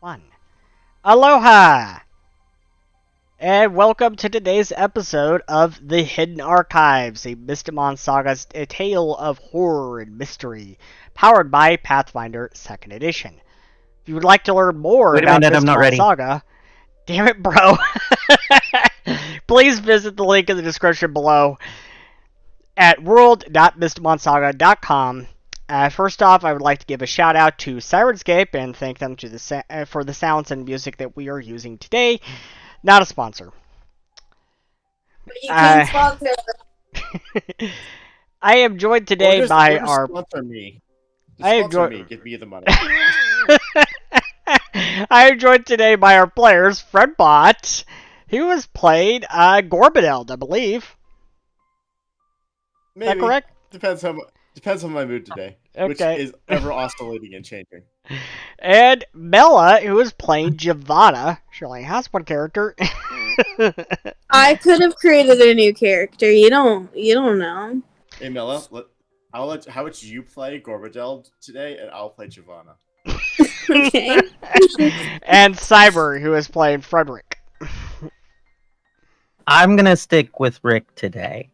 One. Aloha! And welcome to today's episode of The Hidden Archives, a Mystimon Saga's a tale of horror and mystery, powered by Pathfinder 2nd Edition. If you would like to learn more Wait a about minute, I'm not Mystimon ready. Saga, damn it, bro, please visit the link in the description below at world.mystimonsaga.com. First off, I would like to give a shout out to Sirenscape and thank them for the sounds and music that we are using today. Not a sponsor. But you can sponsor. I am joined today by our. Sponsor me. I am Sponsor me. Give me the money. I am joined today by our players, Fredbot, who has played Gorbadeld, I believe. Maybe. Is that correct? Depends on my mood today, Okay. which is ever oscillating and changing. And Mela, who is playing Giovanna. She only has one character. I could have created a new character. You don't know. Hey Mela, how about you play Gorbadeld today, and I'll play Giovanna. Okay. And Cyber, who is playing Frederick. I'm gonna stick with Rick today.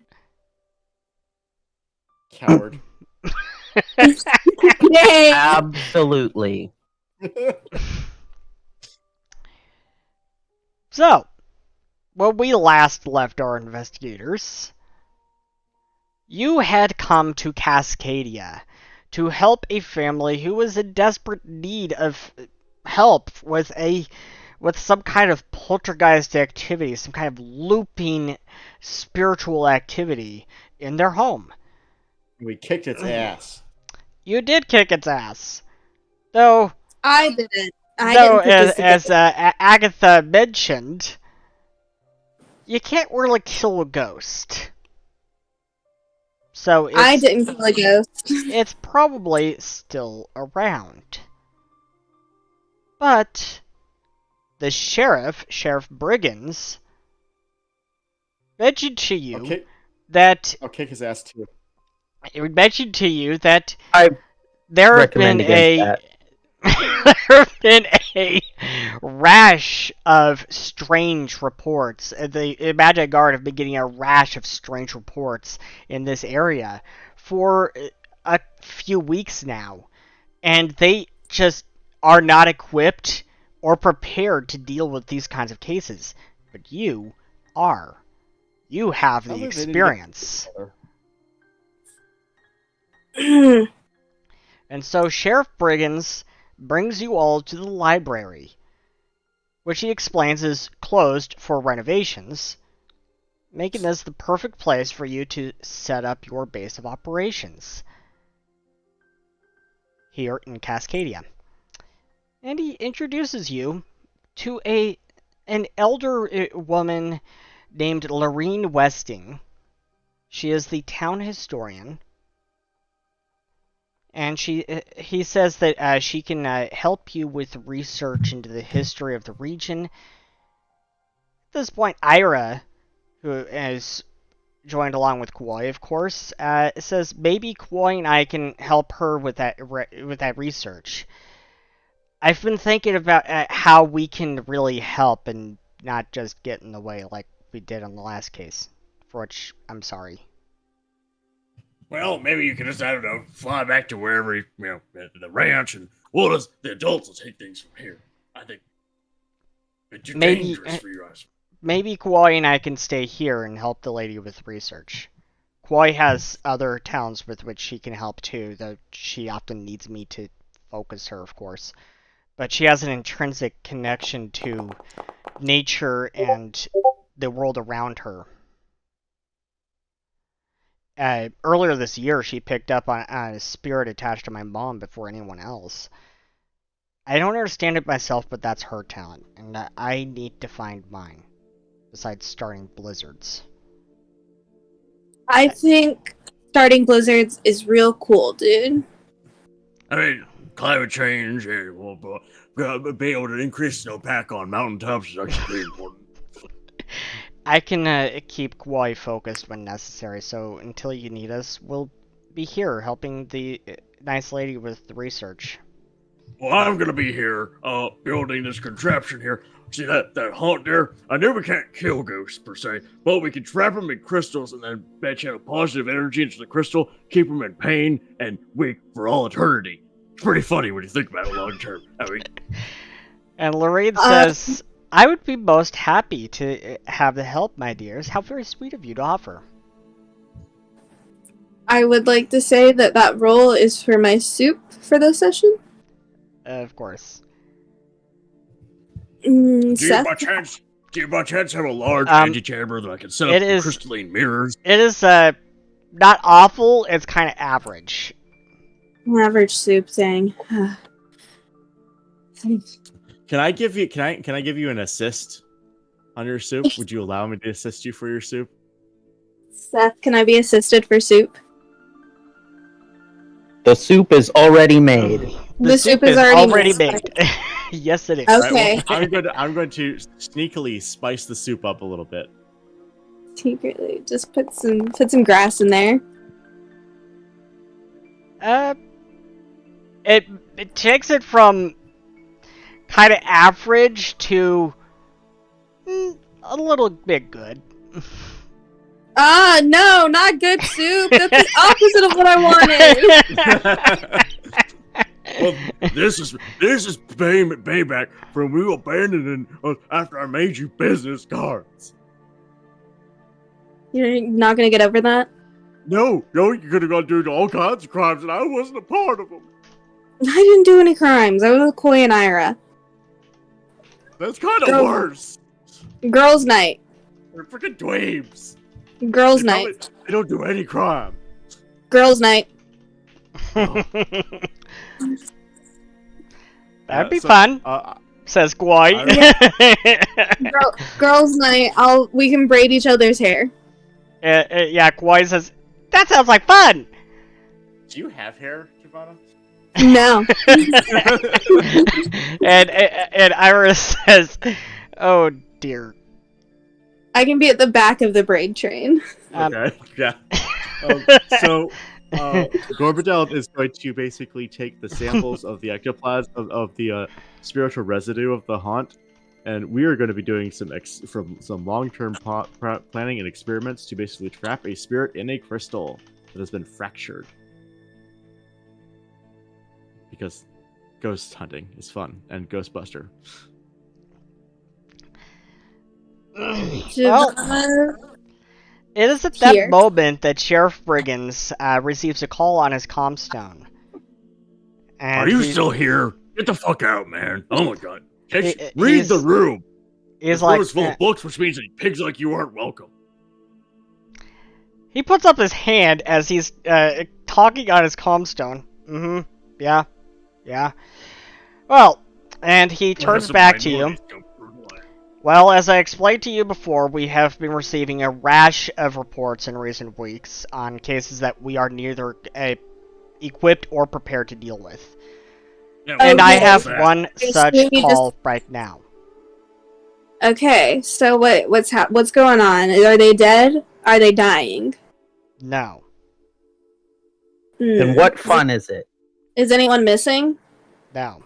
Coward. Yay. Absolutely. So, when we last left our investigators, you had come to Cascadia to help a family who was in desperate need of help with some kind of poltergeist activity, some kind of looping spiritual activity in their home. We kicked its ass. You did kick its ass, though. I didn't. Though, as Agatha mentioned, you can't really kill a ghost. So I didn't kill a ghost. It's probably still around. But the Sheriff Briggins, mentioned to you that I'll kick his ass too. it mentioned to you that I there have been recommend there have been a rash of strange reports. The Magic Guard have been getting a rash of strange reports in this area for a few weeks now, and they just are not equipped or prepared to deal with these kinds of cases. But you are. You have the experience. And so Sheriff Briggins brings you all to the library, which he explains is closed for renovations, making this the perfect place for you to set up your base of operations here in Cascadia. And he introduces you to an elder woman named Lorene Westing. She is the town historian. And he says that she can help you with research into the history of the region. At this point, Ira, who is joined along with Kwoi, of course, says maybe Kwoi and I can help her with that research. I've been thinking about how we can really help and not just get in the way like we did on the last case, for which I'm sorry. Well, maybe you can just, I don't know, fly back to wherever, the ranch, and the adults will take things from here. I think it's too dangerous for you guys. Maybe Kwoi and I can stay here and help the lady with research. Kwoi has other towns with which she can help too, though she often needs me to focus her, of course. But she has an intrinsic connection to nature and the world around her. Earlier this year, she picked up on a spirit attached to my mom before anyone else. I don't understand it myself, but that's her talent, and I need to find mine, besides starting blizzards. I think starting blizzards is real cool, dude. I mean, climate change will be able to increase snowpack on mountaintops is actually pretty important. I can keep Kwoi focused when necessary, so until you need us, we'll be here helping the nice lady with the research. Well, I'm gonna be here, building this contraption here. See that haunt there? I know we can't kill ghosts per se, but we can trap them in crystals and then channel positive energy into the crystal, keep them in pain and weak for all eternity. It's pretty funny when you think about it long term. I mean, And Lorraine says, I would be most happy to have the help, my dears. How very sweet of you to offer. I would like to say that role is for my soup for this session. Of course. do you Seth? by chance have a large Um, antechamber that I can set up some crystalline mirrors? It is not awful. It's kind of average. Average soup thing. Can I give you an assist on your soup? Would you allow me to assist you for your soup? Seth, can I be assisted for soup? The soup is already made. The soup is already made. Yes, it is. Okay. Right, well, I'm going to sneakily spice the soup up a little bit. Secretly, just put some grass in there. It takes it from kind of average to a little bit good. Ah, no, not good soup. That's the opposite of what I wanted. Well, this is payback from you abandoning us after I made you business cards. You're not gonna get over that? No, you could have gone doing all kinds of crimes, and I wasn't a part of them. I didn't do any crimes. I was with Koi and Ira. That's kind of Girl- worse. Girls' night. They're freaking dweebs. Girls' night. They don't do any crime. Girls' night. That'd be fun, says Gwai. Girls' night. We can braid each other's hair. Yeah, Gwai says, that sounds like fun! Do you have hair, Giovanna? No. and Iris says, oh dear. I can be at the back of the braid train. Okay, yeah. So, Gorbadel is going to basically take the samples of the ectoplasm of the spiritual residue of the haunt, and we are going to be doing some long-term planning and experiments to basically trap a spirit in a crystal that has been fractured. Because ghost hunting is fun, and Ghostbuster. Well, it is at that moment that Sheriff Briggins receives a call on his comstone. And Are you still here? Get the fuck out, man. Oh my god. Read the room. He's this like, room is full of books, which means that pigs like you aren't welcome. He puts up his hand as he's talking on his comstone. Mm-hmm. Yeah. Yeah. Well, and he turns back to you. Well, as I explained to you before, we have been receiving a rash of reports in recent weeks on cases that we are neither equipped or prepared to deal with. Yeah, and I okay. have one such call right now. Okay, so what's going on? Are they dead? Are they dying? No. And what fun is it? Is anyone missing? No.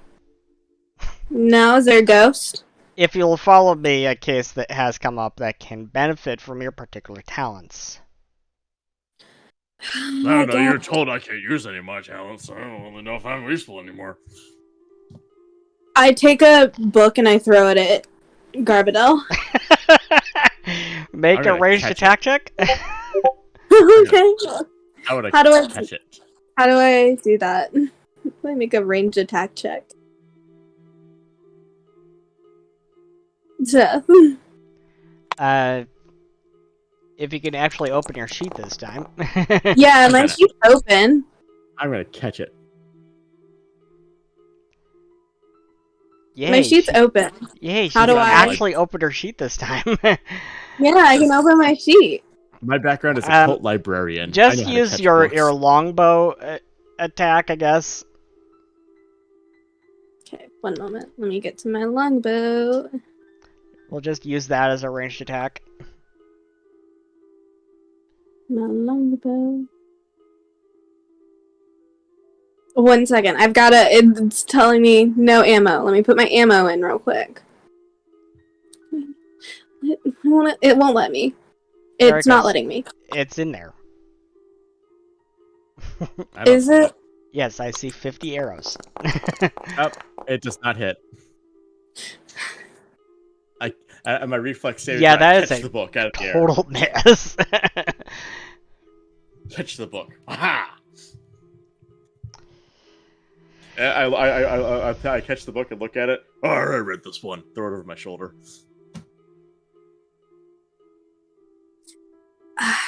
No, is there a ghost? If you'll follow me, a case that has come up that can benefit from your particular talents. I don't know, you're told I can't use any of my talents, so I don't really know if I'm useful anymore. I take a book and I throw it at Garbadel. Make a ranged attack check? Okay. How do I catch it? How do I do that? Let me make a ranged attack check. So, if you can actually open your sheet this time. yeah, my sheet's open. I'm gonna catch it. Yay, My sheet's open. Yay, she How do I actually open her sheet this time. Yeah, I can open my sheet. My background is a cult librarian. Just use your longbow attack, I guess. Okay, one moment. Let me get to my longbow. We'll just use that as a ranged attack. My longbow. 1 second. I've got to. It's telling me no ammo. Let me put my ammo in real quick. It won't let me. There It's it not goes. letting me. It's in there. I don't Is see it? Yes, I see 50 arrows. Oh, it does not hit. My reflex saves. Yeah, that is catch a the book out of the air. Total mess. Catch the book. Aha! I catch the book and look at it. Oh, I already read this one. Throw it over my shoulder.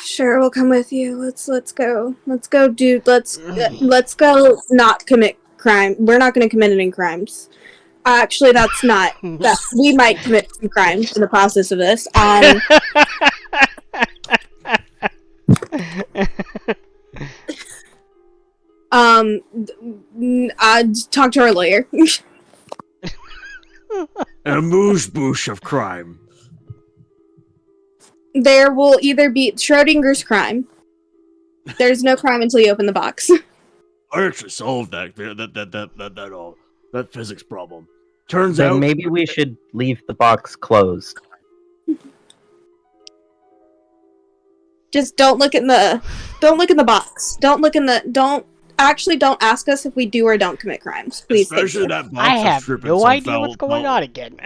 Sure, we'll come with you. Let's go. Let's go, dude. Let's go. Not commit crime. We're not going to commit any crimes. Actually, that's not. That we might commit some crimes in the process of this. Talk to our lawyer. A moose boosh of crime. There will either be Schrodinger's crime. There's no crime until you open the box. I actually solved that physics problem. Turns Then out maybe we should leave the box closed. Just don't look in the box. Don't ask us if we do or don't commit crimes. Please. Thank especially you. that box I of have stripping no some idea foul what's going blood. on again.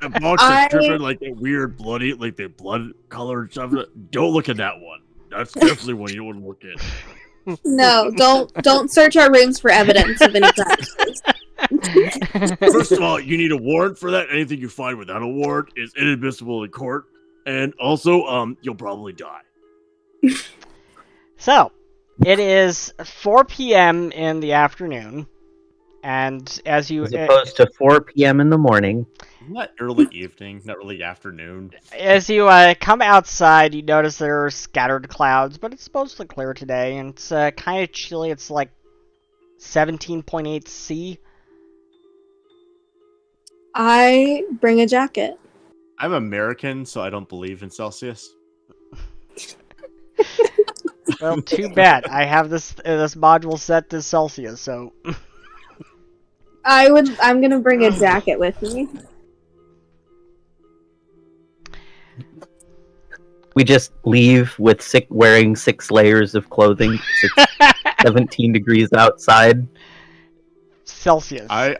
That box of stripping like the weird bloody, like the blood colored stuff. Don't look at that one. That's definitely one you don't want to look at. No, don't search our rooms for evidence of any crimes. First of all, you need a warrant for that. Anything you find without a warrant is inadmissible in court. And also, you'll probably die. So, it is 4 p.m. in the afternoon, and as you As opposed to 4 p.m. in the morning. Not early evening, not really afternoon. come outside, you notice there are scattered clouds, but it's mostly clear today, and it's kind of chilly. It's like 17.8 C. I bring a jacket. I'm American, so I don't believe in Celsius. Well, too bad. I have this module set to Celsius, so I'm gonna bring a jacket with me. We just leave with wearing 6 layers of clothing. It's 17 degrees outside. Celsius. I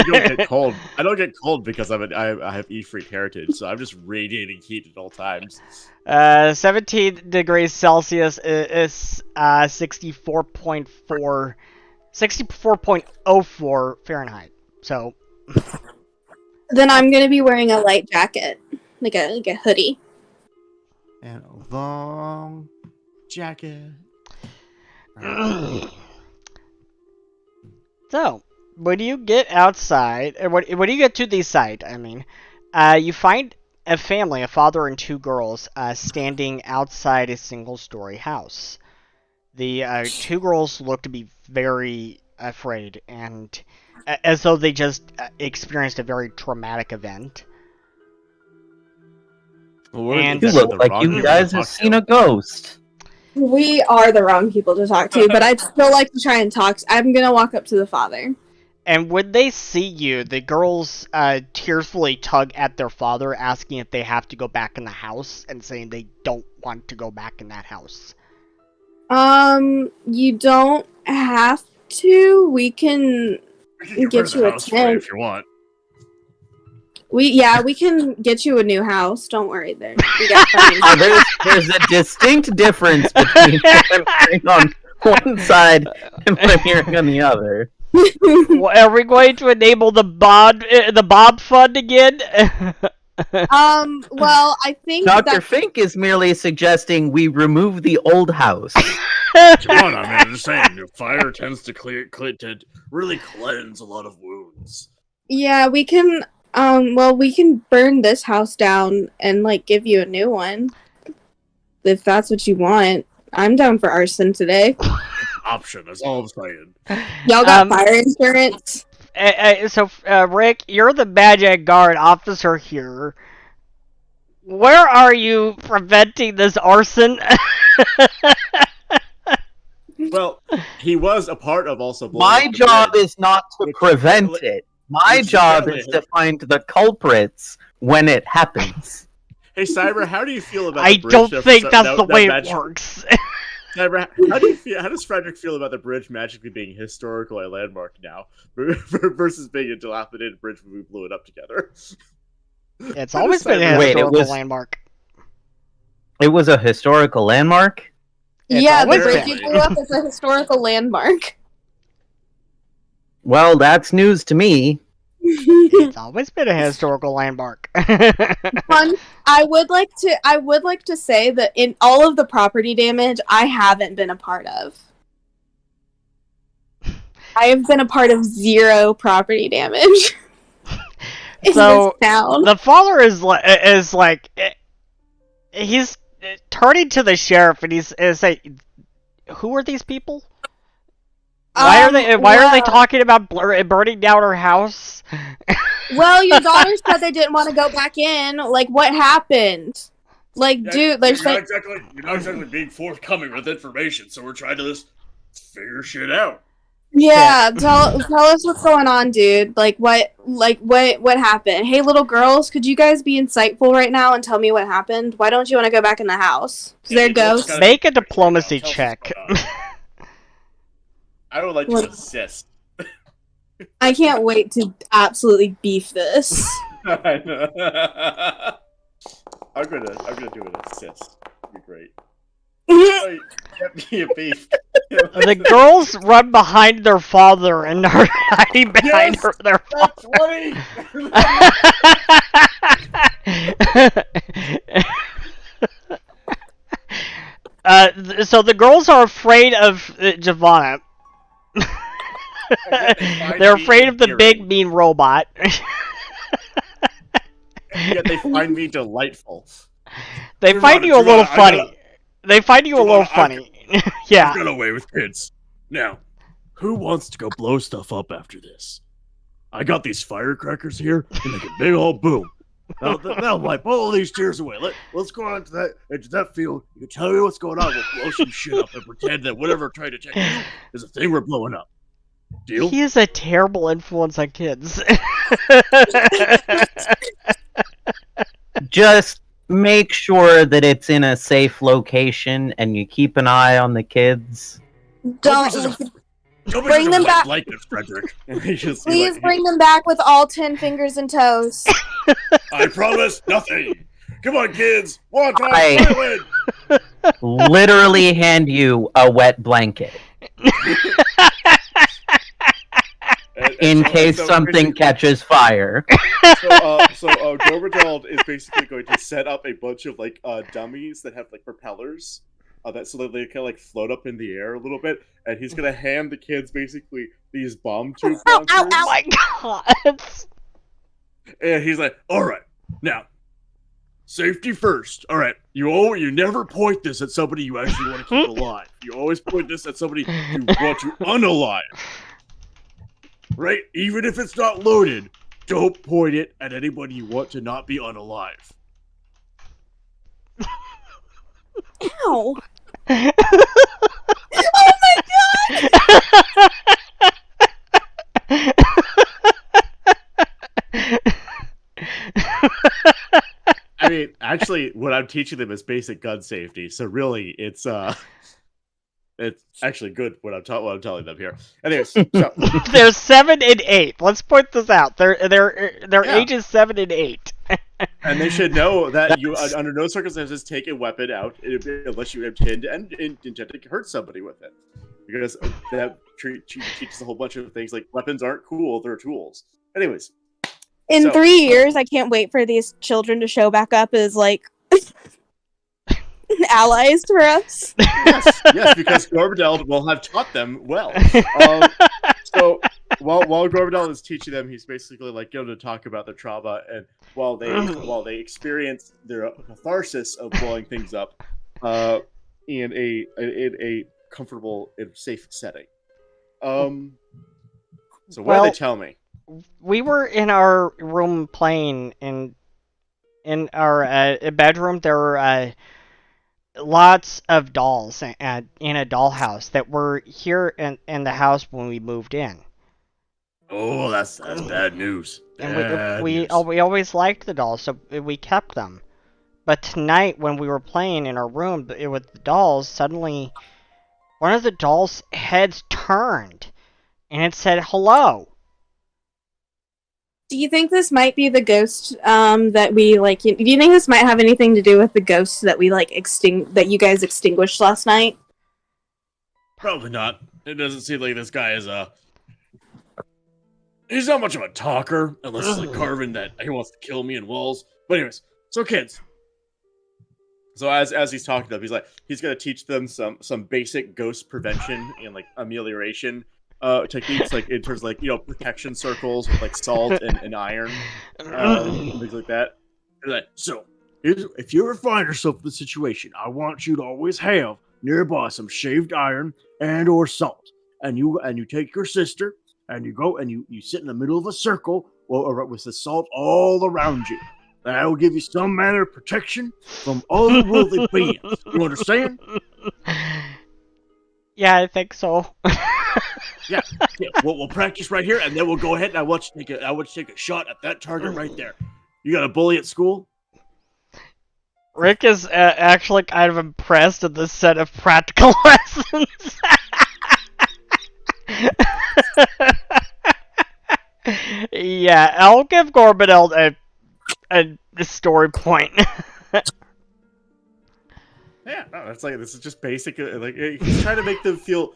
don't get cold. I don't get cold because I have Efreet heritage, so I'm just radiating heat at all times. 17 degrees Celsius is 64.04 Fahrenheit. So Then I'm gonna be wearing a light jacket, like a hoodie. And a long jacket. So, when you get outside, or when you get to the site, I mean, you find a family, a father and 2 girls, standing outside a single-story house. The 2 girls look to be very afraid, and as though they just experienced a very traumatic event. Well, And- You look like you guys have seen a ghost. We are the wrong people to talk to, but I'd still like to try and talk. I'm gonna walk up to the father. And when they see you, the girls tearfully tug at their father, asking if they have to go back in the house, and saying they don't want to go back in that house. You don't have to. We can You get you a house for you tent. if you want. we can get you a new house. Don't worry there. We got Now, there's a distinct difference between what I'm hearing on one side and what I'm hearing on the other. Well, are we going to enable the Bob Fund again? well, I think Dr. that Fink is merely suggesting we remove the old house. Come on, I mean, I'm just saying, the fire tends to to really cleanse a lot of wounds. yeah, we can we can burn this house down and like give you a new one. If that's what you want. I'm down for arson today. Option, that's all I'm saying. Y'all got fire insurance? So, Rick, you're the magic guard officer here. Where are you preventing this arson? Well, he was a part of also blowing My up the job bridge, is not to which prevent apparently- it. My which job apparently- is to find the culprits when it happens. Hey, Cyber, how do you feel about I the bridge? don't that- think that- that's that- the that way it magically- works. Cyber, how do you feel? How does Frederick feel about the bridge magically being historical a landmark now versus being a dilapidated bridge when we blew it up together? It's always been a Wait, it historical was- landmark. It was a historical landmark? It's Yeah, the always bridge been. you blew up is a historical landmark. Well, that's news to me. It's always been a historical landmark. Fun. I would like to say that in all of the property damage, I haven't been a part of. I have been a part of 0 property damage in So, this town. The father is like he's turning to the sheriff and he's like, "Who are these people? Why are they well, talking about burning down her house?" Well, your daughter said they didn't want to go back in. Like, what happened? Like, Yeah, dude, there's you're like, not exactly being forthcoming with information, so we're trying to just figure shit out. yeah. Tell us what's going on, dude. What happened? Hey, little girls, could you guys be insightful right now and tell me what happened? Why don't you want to go back in the house? Is there Hey, look, ghosts? gotta- Make a diplomacy Tell us check. what's going on. I would like to What? insist. I can't wait to absolutely beef this. I'm gonna do an assist. Be great. Oh, you beef. The girls run behind their father and are hiding behind Yes, their That's father. funny. So the girls are afraid of Giovanna. They're afraid of the big mean robot. Yet they find me delightful. They find you a little Giovanna, I funny. gotta- They find you a little Giovanna, funny. Yeah. Get away with kids. Now, who wants to go blow stuff up after this? I got these firecrackers here and make a big old boom. That'll wipe all these tears away. Let's go on to that field. You can tell me what's going on. We'll blow some shit up and pretend that whatever tried to attack you is a thing we're blowing up. Deal? He is a terrible influence on kids. Just make sure that it's in a safe location and you keep an eye on the kids. Don't bring them back. Like this, Frederick. Please bring them back with all 10 fingers and toes. I promise nothing. Come on, kids. One time, I- silent. Literally hand you a wet blanket in case something catches fire. So Gorberdald is basically going to set up a bunch of dummies that have propellers, so that they can float up in the air a little bit, and he's gonna hand the kids basically these bomb tube Ow, ow, launchers, Oh my god. and he's like, All right, now, safety first. All right, you never point this at somebody you actually want to keep alive. You always point this at somebody you want to unalive. Right? Even if it's not loaded, don't point it at anybody you want to not be unalive. Ow. I mean, actually, what I'm teaching them is basic gun safety. So really, it's actually good what I'm telling them here. Anyways, so They're 7 and 8. Let's point this out. Their Yeah. age is 7 and 8. and they should know that you, under no circumstances, take a weapon out unless you intend to hurt somebody with it, because that teaches a whole bunch of things like weapons aren't cool; they're tools. Anyways, In So- 3 years, I can't wait for these children to show back up as allies for us. yes, because Gorberdald will have taught them well. So while Gorberdald is teaching them, he's basically going to talk about their trauma, and while they experience their catharsis of blowing things up, in a comfortable and safe setting. So what do they tell me? We were in our room playing in our bedroom. There were lots of dolls in a dollhouse that were here in the house when we moved in. Oh, that's bad news. And Bad we news. we always liked the dolls, so we kept them. But tonight, when we were playing in our room with the dolls, suddenly one of the dolls' heads turned, and it said hello. Do you think this might be the ghost that we like? Do you think this might have anything to do with the ghosts that we like that you guys extinguished last night? Probably not. It doesn't seem like this guy is he's not much of a talker, unless he's like carving that he wants to kill me in walls. But anyways, so kids. So as he's talking to them, he's gonna teach them some basic ghost prevention and like amelioration techniques, like in terms of like, protection circles with like salt and iron, things like that. So if you ever find yourself in the situation, I want you to always have nearby some shaved iron and or salt, and you take your sister and you go and you sit in the middle of a circle with the salt all around you. That will give you some manner of protection from otherworldly beings. You understand? Yeah, I think so. Yeah. We'll practice right here, and then we'll go ahead and I want you to take a shot at that target right there. You got a bully at school? Rick is actually kind of impressed at this set of practical lessons. Yeah, I'll give Gorbadel a story point. Yeah, no, that's like, this is just basic. Like, he's trying to make them feel.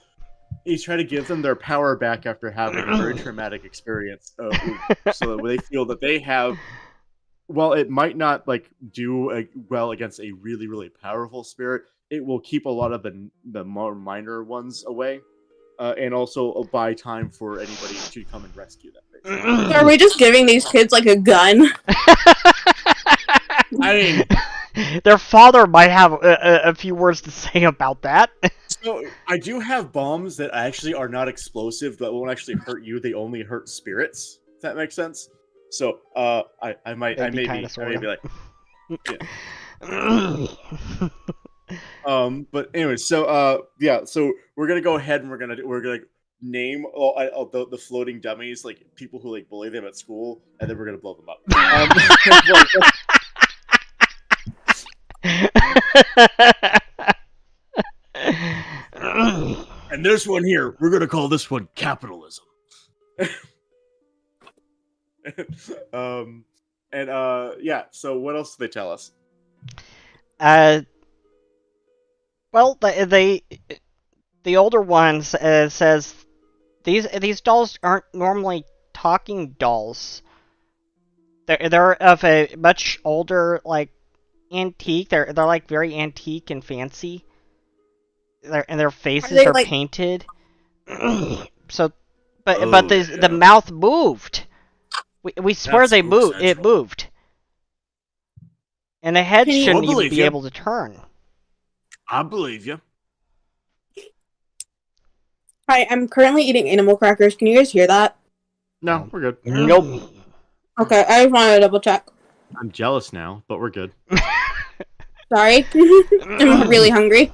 He's trying to give them their power back after having a very traumatic experience, so that they feel that they have. While it might not like do well against a really, really powerful spirit, it will keep a lot of the more minor ones away, and also buy time for anybody to come and rescue them. So are we just giving these kids like a gun? I mean, their father might have a few words to say about that. so I do have bombs that actually are not explosive, but won't actually hurt you. They only hurt spirits. If that makes sense. So, I may be like, yeah. But anyway, so yeah, so we're gonna go ahead and we're gonna name all the floating dummies, like people who like bully them at school, and then we're gonna blow them up. and this one here, we're gonna call this one capitalism. Yeah. So what else do they tell us? Well, the older one says these dolls aren't normally talking dolls. They're of a much older, like, antique. They're like very antique and fancy. Their faces are like... painted. So, but yeah. the mouth moved. We swear That's moved. It essential. moved. And the head shouldn't even be you. able to turn. I believe you. Hi, I'm currently eating animal crackers. Can you guys hear that? No, we're good. Nope. Okay, I just wanted to double check. I'm jealous now, but we're good. Sorry. I'm really hungry.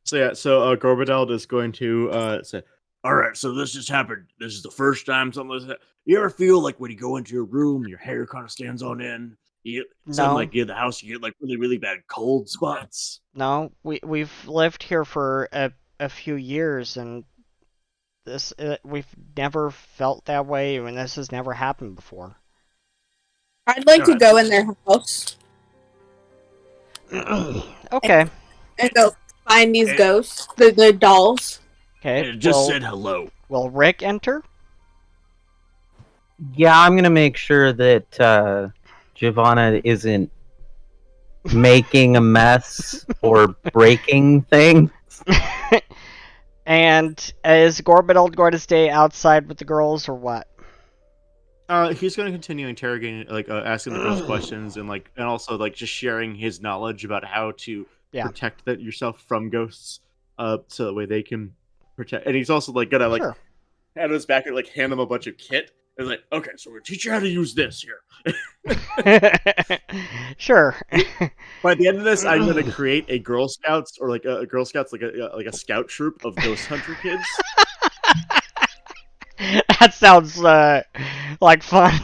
So yeah, Gorbadel is going to say, All right, so this just happened. This is the first time something like that. You ever feel like when you go into your room, your hair kind of stands on end? You get in the house, you get like really, really bad cold spots. No, we've lived here for a few years, and this we've never felt that way, and this has never happened before. I'd like to go in their house. Okay. And go find these ghosts, the dolls. Okay. It just said hello. Will Rick enter? Yeah, I'm gonna make sure that Giovanna isn't making a mess or breaking things. And is Gorbadel going to stay outside with the girls, or what? He's going to continue interrogating, like asking the girls questions, and also like just sharing his knowledge about how to protect yourself from ghosts, so that way they can protect. And he's also like gonna like Sure. hand us back and like hand them a bunch of kit, It's like, okay, so we're gonna teach you how to use this here. Sure. By the end of this, I'm gonna create a Girl Scouts or like a Girl Scouts like a scout troop of ghost hunter kids. That sounds like fun.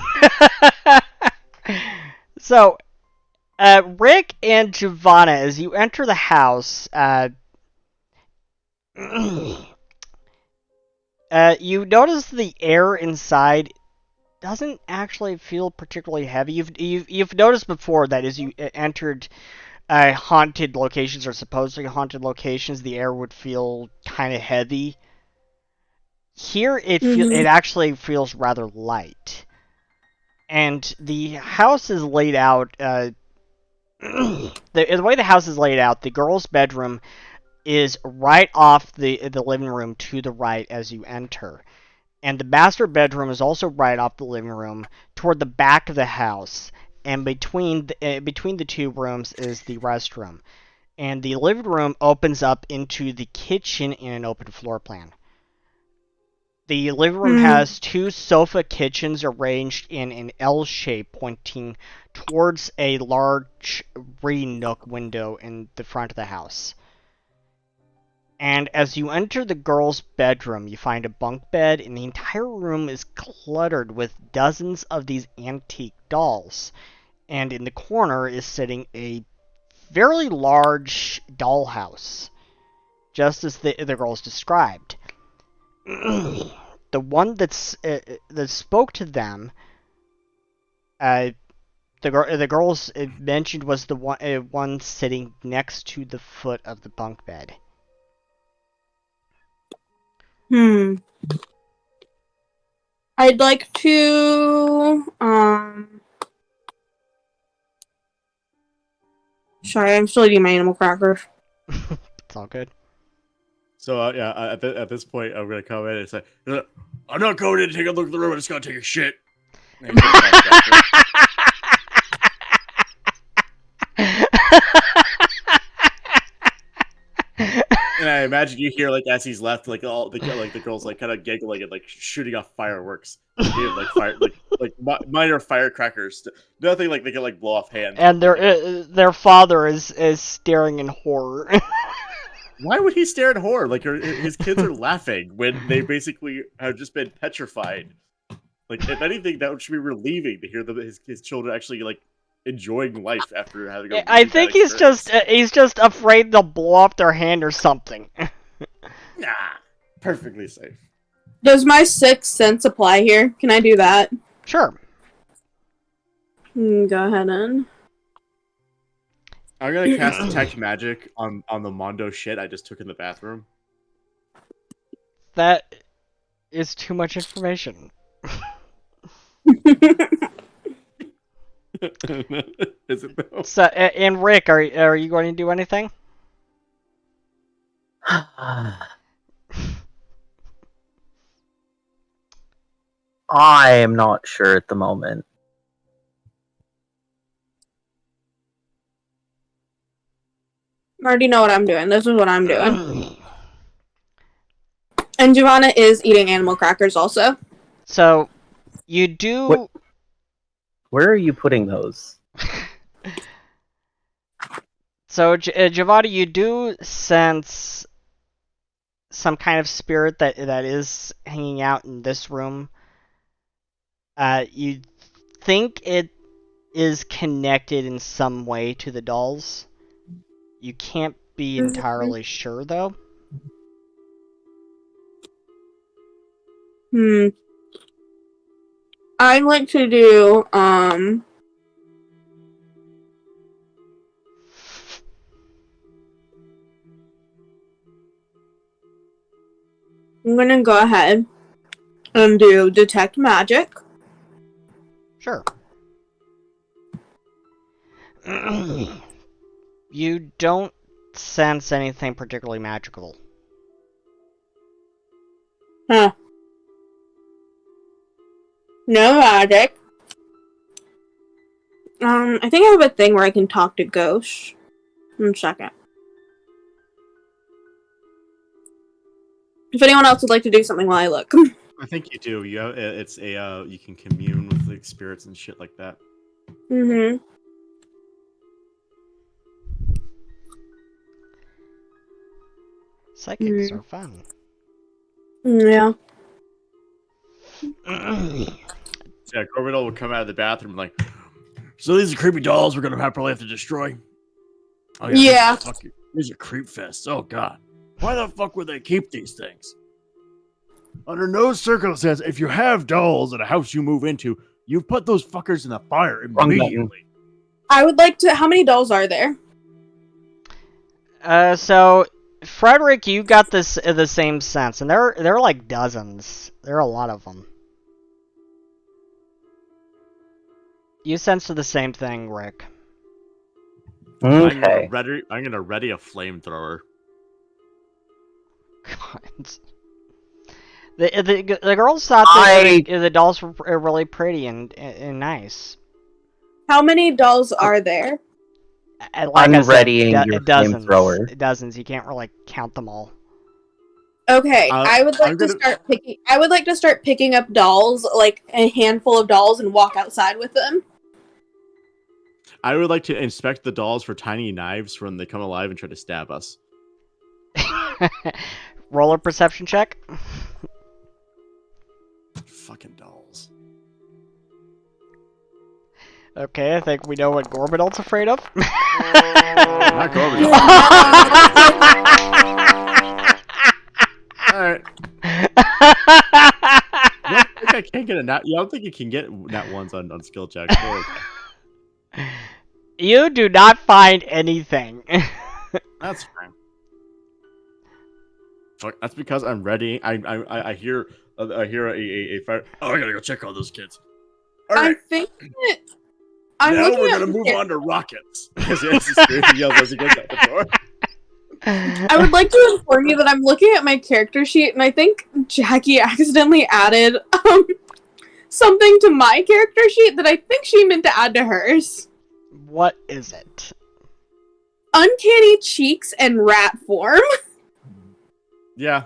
So, Rick and Giovanna, as you enter the house, you notice the air inside doesn't actually feel particularly heavy. You've noticed before that as you entered haunted locations or supposedly haunted locations, the air would feel kind of heavy. Here, it actually feels rather light, and the house is laid out. The way the house is laid out, the girl's bedroom is right off the living room to the right as you enter. And the master bedroom is also right off the living room toward the back of the house. And between the two rooms is the restroom. And the living room opens up into the kitchen in an open floor plan. The living room has two sofa kitchens arranged in an L shape pointing towards a large reading nook window in the front of the house. And as you enter the girl's bedroom, you find a bunk bed, and the entire room is cluttered with dozens of these antique dolls. And in the corner is sitting a fairly large dollhouse, just as the girls described. The one that spoke to them, the girls mentioned was the one sitting next to the foot of the bunk bed. I'd like to sorry, I'm still eating my animal crackers. It's all good. So at this point, I'm gonna come in and say, I'm not going in to take a look at the room. I'm just gonna take a shit. and I imagine you hear like as he's left, like all the girls like kind of giggling and like shooting off fireworks, like minor firecrackers, nothing like they can like blow off hands. And their father is staring in horror. Why would he stare at horror? Like his kids are laughing when they basically have just been petrified. Like if anything, that should be relieving to hear his children actually like enjoying life after having. I think he's just afraid they'll blow up their hand or something. Nah, perfectly safe. Does my sixth sense apply here? Can I do that? Sure. Go ahead and. I'm gonna cast detect magic on the Mondo shit I just took in the bathroom. That is too much information. Is it though? So, and Rick, are you going to do anything? I am not sure at the moment. I already know what I'm doing. This is what I'm doing. And Giovanna is eating animal crackers also. So, you do... What? Where are you putting those? So, Giovanna, you do sense some kind of spirit that is hanging out in this room. You think it is connected in some way to the dolls. You can't be entirely sure, though. I'd like to do, I'm gonna go ahead and do detect magic. Sure. You don't sense anything particularly magical. Huh. No magic. I think I have a thing where I can talk to ghosts. One second. If anyone else would like to do something while I look. I think you do. It's a you can commune with like spirits and shit like that. Mm-hmm. Psychics are fun. Yeah. So, yeah, Gorvidal will come out of the bathroom like, So these are creepy dolls we're gonna probably have to destroy. Oh Yeah. These are creep fests. Oh god. Why the fuck would they keep these things? Under no circumstance, if you have dolls at a house you move into, you put those fuckers in the fire immediately. I would like to. How many dolls are there? So Frederick, you got this the same sense, and there are like dozens. There are a lot of them. You sense the same thing, Rick. Okay. I'm gonna ready a flamethrower. God. The girls thought that the dolls were really pretty and nice. How many dolls are there? Like Unreadying I said, your dozens. flamethrower. Dozens. You can't really count them all. Okay, I would like I'm to gonna- start picking. I would like to start picking up dolls, like a handful of dolls, and walk outside with them. I would like to inspect the dolls for tiny knives when they come alive and try to stab us. Roll a perception check. Fucking dolls. Okay, I think we know what Gorbadolt's afraid of. Not Gorvidal. Alright. I don't think I can get a nat. Yeah, I don't think you can get nat ones on skill checks. We're okay. You do not find anything. That's fine. Fuck, that's because I'm ready. I hear a fire. Oh, I gotta go check on those kids. I Alright, think that I'm now looking we're at gonna move my- on to rockets. Yes, yes, the spirit yells as he goes out the door. I would like to inform you that I'm looking at my character sheet, and I think Jackie accidentally added something to my character sheet that I think she meant to add to hers. What is it? Uncanny cheeks and rat form. Yeah.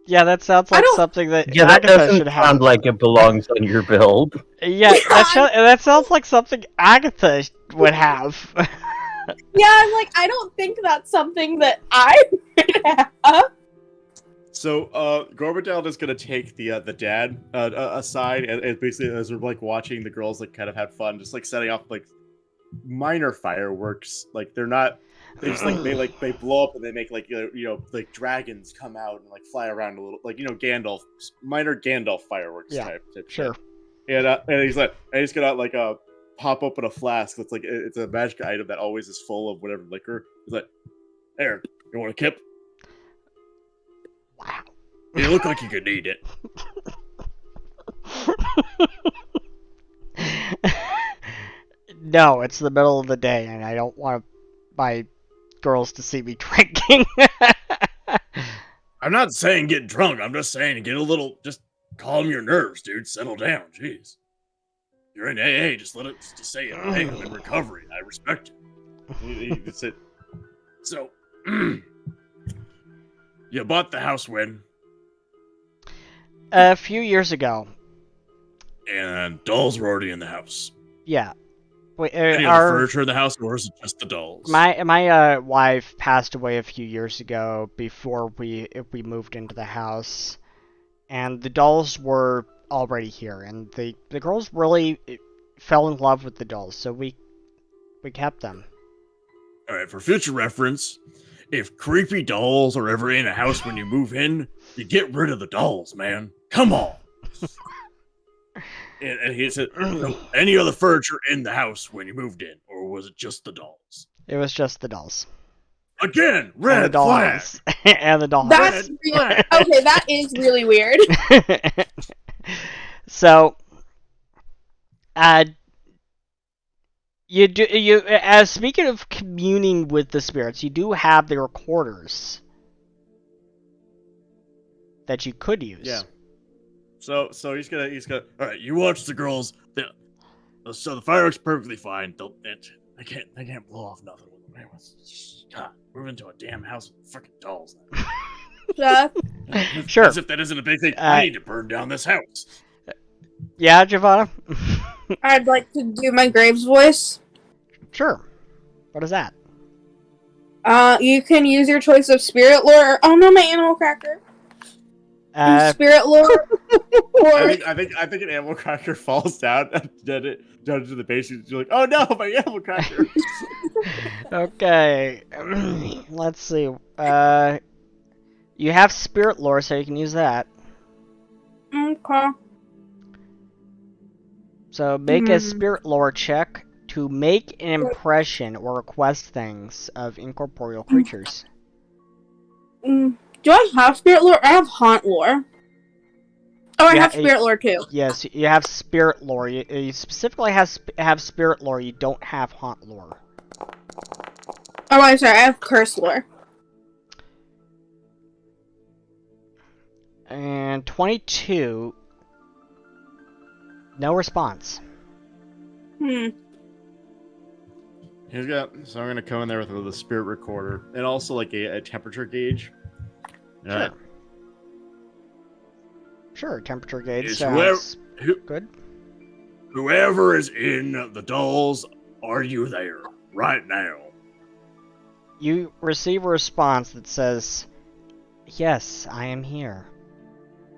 Yeah, that sounds I like don't- something that Yeah, that Agatha doesn't should have. sound like it belongs on your build. Yeah, that sounds like something Agatha would have. Yeah, I'm like, I don't think that's something that I would have. So, Gorbadel is gonna take the dad aside, and basically as we're like watching the girls like kind of have fun, just like setting off like minor fireworks. Like they're not, they just they blow up and they make like like dragons come out and like fly around a little, like Gandalf, minor Gandalf fireworks Yeah, type sure. shit. And he's like, and he's gonna like pop open a flask that's like it's a magic item that always is full of whatever liquor. He's like, There, you want a kip? Wow. You look like you could need it. No, it's the middle of the day, and I don't want my girls to see me drinking. I'm not saying get drunk. I'm just saying get a little, just calm your nerves, dude. Settle down. Jeez. You're in AA. Just let it. Just say it. Hey, I'm in recovery. I respect you. it's it. So, you bought the house when? A few years ago. And dolls were already in the house. Yeah. Wait, Any other furniture in the house, or is it just the dolls? my wife passed away a few years ago before we moved into the house, and the dolls were already here, and the girls really fell in love with the dolls, so we kept them. All right, for future reference, if creepy dolls are ever in a house when you move in, you get rid of the dolls, man. Come on. And he said, "No, any other furniture in the house when you moved in, or was it just the dolls?" It was just the dolls. Again, And the red flag. dolls. And the dolls. That's Red really, flag. okay. That is really weird. So, speaking of communing with the spirits, you do have the recorders that you could use. Yeah. So he's gonna. All right, you watch the girls. So the fireworks perfectly fine. They can't blow off nothing with them. Man, God, move into a damn house with freaking dolls. Seth? Sure. As if that isn't a big thing. I need to burn down this house. Yeah, Giovanna? I'd like to do my Graves voice. Sure. What is that? You can use your choice of spirit lore. Oh no, my animal cracker. Spirit lore. I think an animal cracker falls down down to the basement. You're like, oh no, my animal cracker. Okay. Let's see. You have spirit lore, so you can use that. Okay. So make a spirit lore check to make an impression or request things of incorporeal creatures. Do I have spirit lore? I have haunt lore. Oh, I have spirit lore too. Yes, you have spirit lore. You specifically have spirit lore. You don't have haunt lore. Oh, I'm sorry. I have curse lore. And 22. No response. He's got. So I'm gonna come in there with a spirit recorder and also like a temperature gauge. Sure. Sure, temperature gauge Is sounds good. Whoever is in the dolls, are you there right now? You receive a response that says, "Yes, I am here."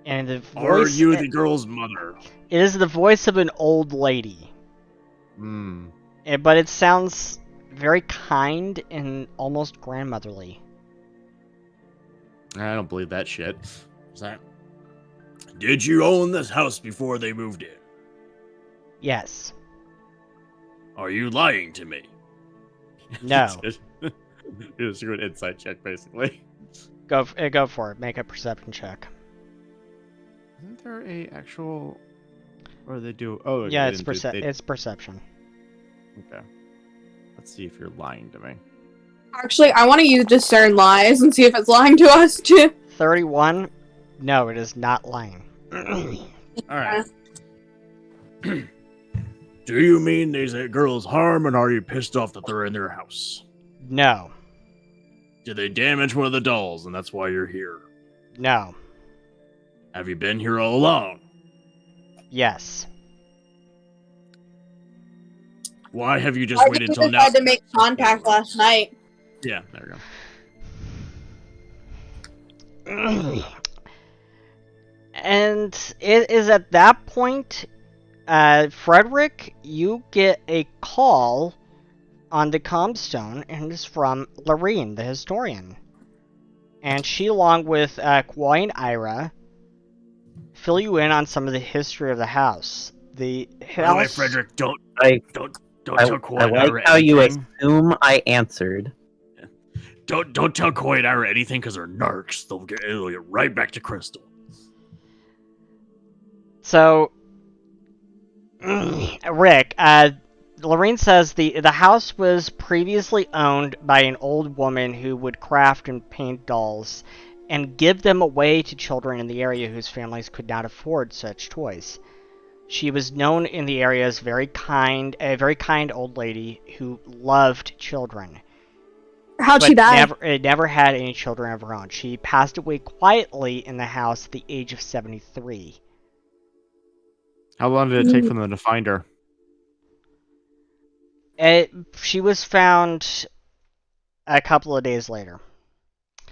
And the voice. Are you the girl's mother? It is the voice of an old lady. But it sounds very kind and almost grandmotherly. I don't believe that shit. Is that? Did you own this house before they moved in? Yes. Are you lying to me? No. Just do an insight check, basically. Go for it. Make a perception check. Isn't there a actual? Or they do? Oh, yeah, it's perception. Okay. Let's see if you're lying to me. Actually, I want to use discern lies and see if it's lying to us too. 31. No, it is not lying. All right. Do you mean these girls harm, and are you pissed off that they're in their house? No. Did they damage one of the dolls, and that's why you're here? No. Have you been here all along? Yes. Why have you just waited until now? I had to make contact last night. Yeah, there we go. And it is at that point, Frederick, you get a call on the comstone, and it's from Lorene, the historian. And she, along with Kwai and Ira, fill you in on some of the history of the house. The house... By the way, Frederick, don't tell Kwai I and Ira like how you anything. assume I answered. Don't tell Kwai and Ira anything, because they're narcs. It'll get right back to Crystal. So, Rick, Lorene says the house was previously owned by an old woman who would craft and paint dolls and give them away to children in the area whose families could not afford such toys. She was known in the area as a very kind old lady who loved children. How'd she die? Never had any children of her own. She passed away quietly in the house at the age of 73. How long did it take for them to find her? She was found a couple of days later.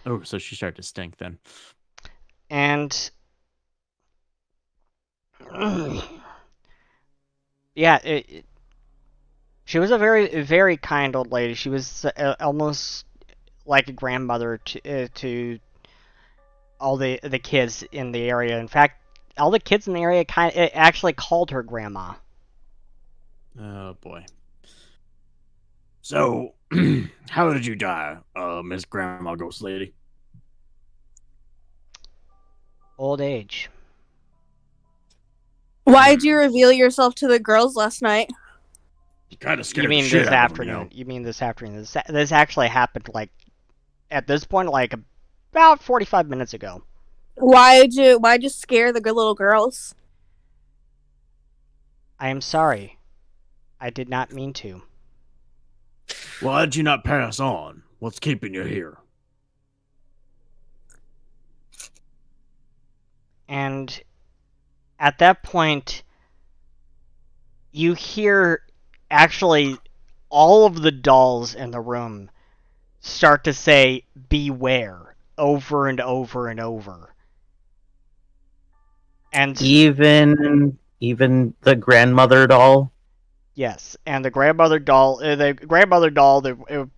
Oh, so she started to stink then. And yeah, she was a very, very kind old lady. She was almost like a grandmother to all the kids in the area. In fact, all the kids in the area actually called her grandma. Oh boy. So, how did you die, Miss Grandma Ghost Lady? Old age. Why did you reveal yourself to the girls last night? You kind of scared You mean the shit this out afternoon? of them, You mean this afternoon? This actually happened at this point about 45 minutes ago. Why'd you scare the good little girls? I am sorry. I did not mean to. Why did you not pass on? What's keeping you here? and at that point, you hear actually all of the dolls in the room start to say beware over and over and over. And Even the grandmother doll. yes, and the grandmother doll, the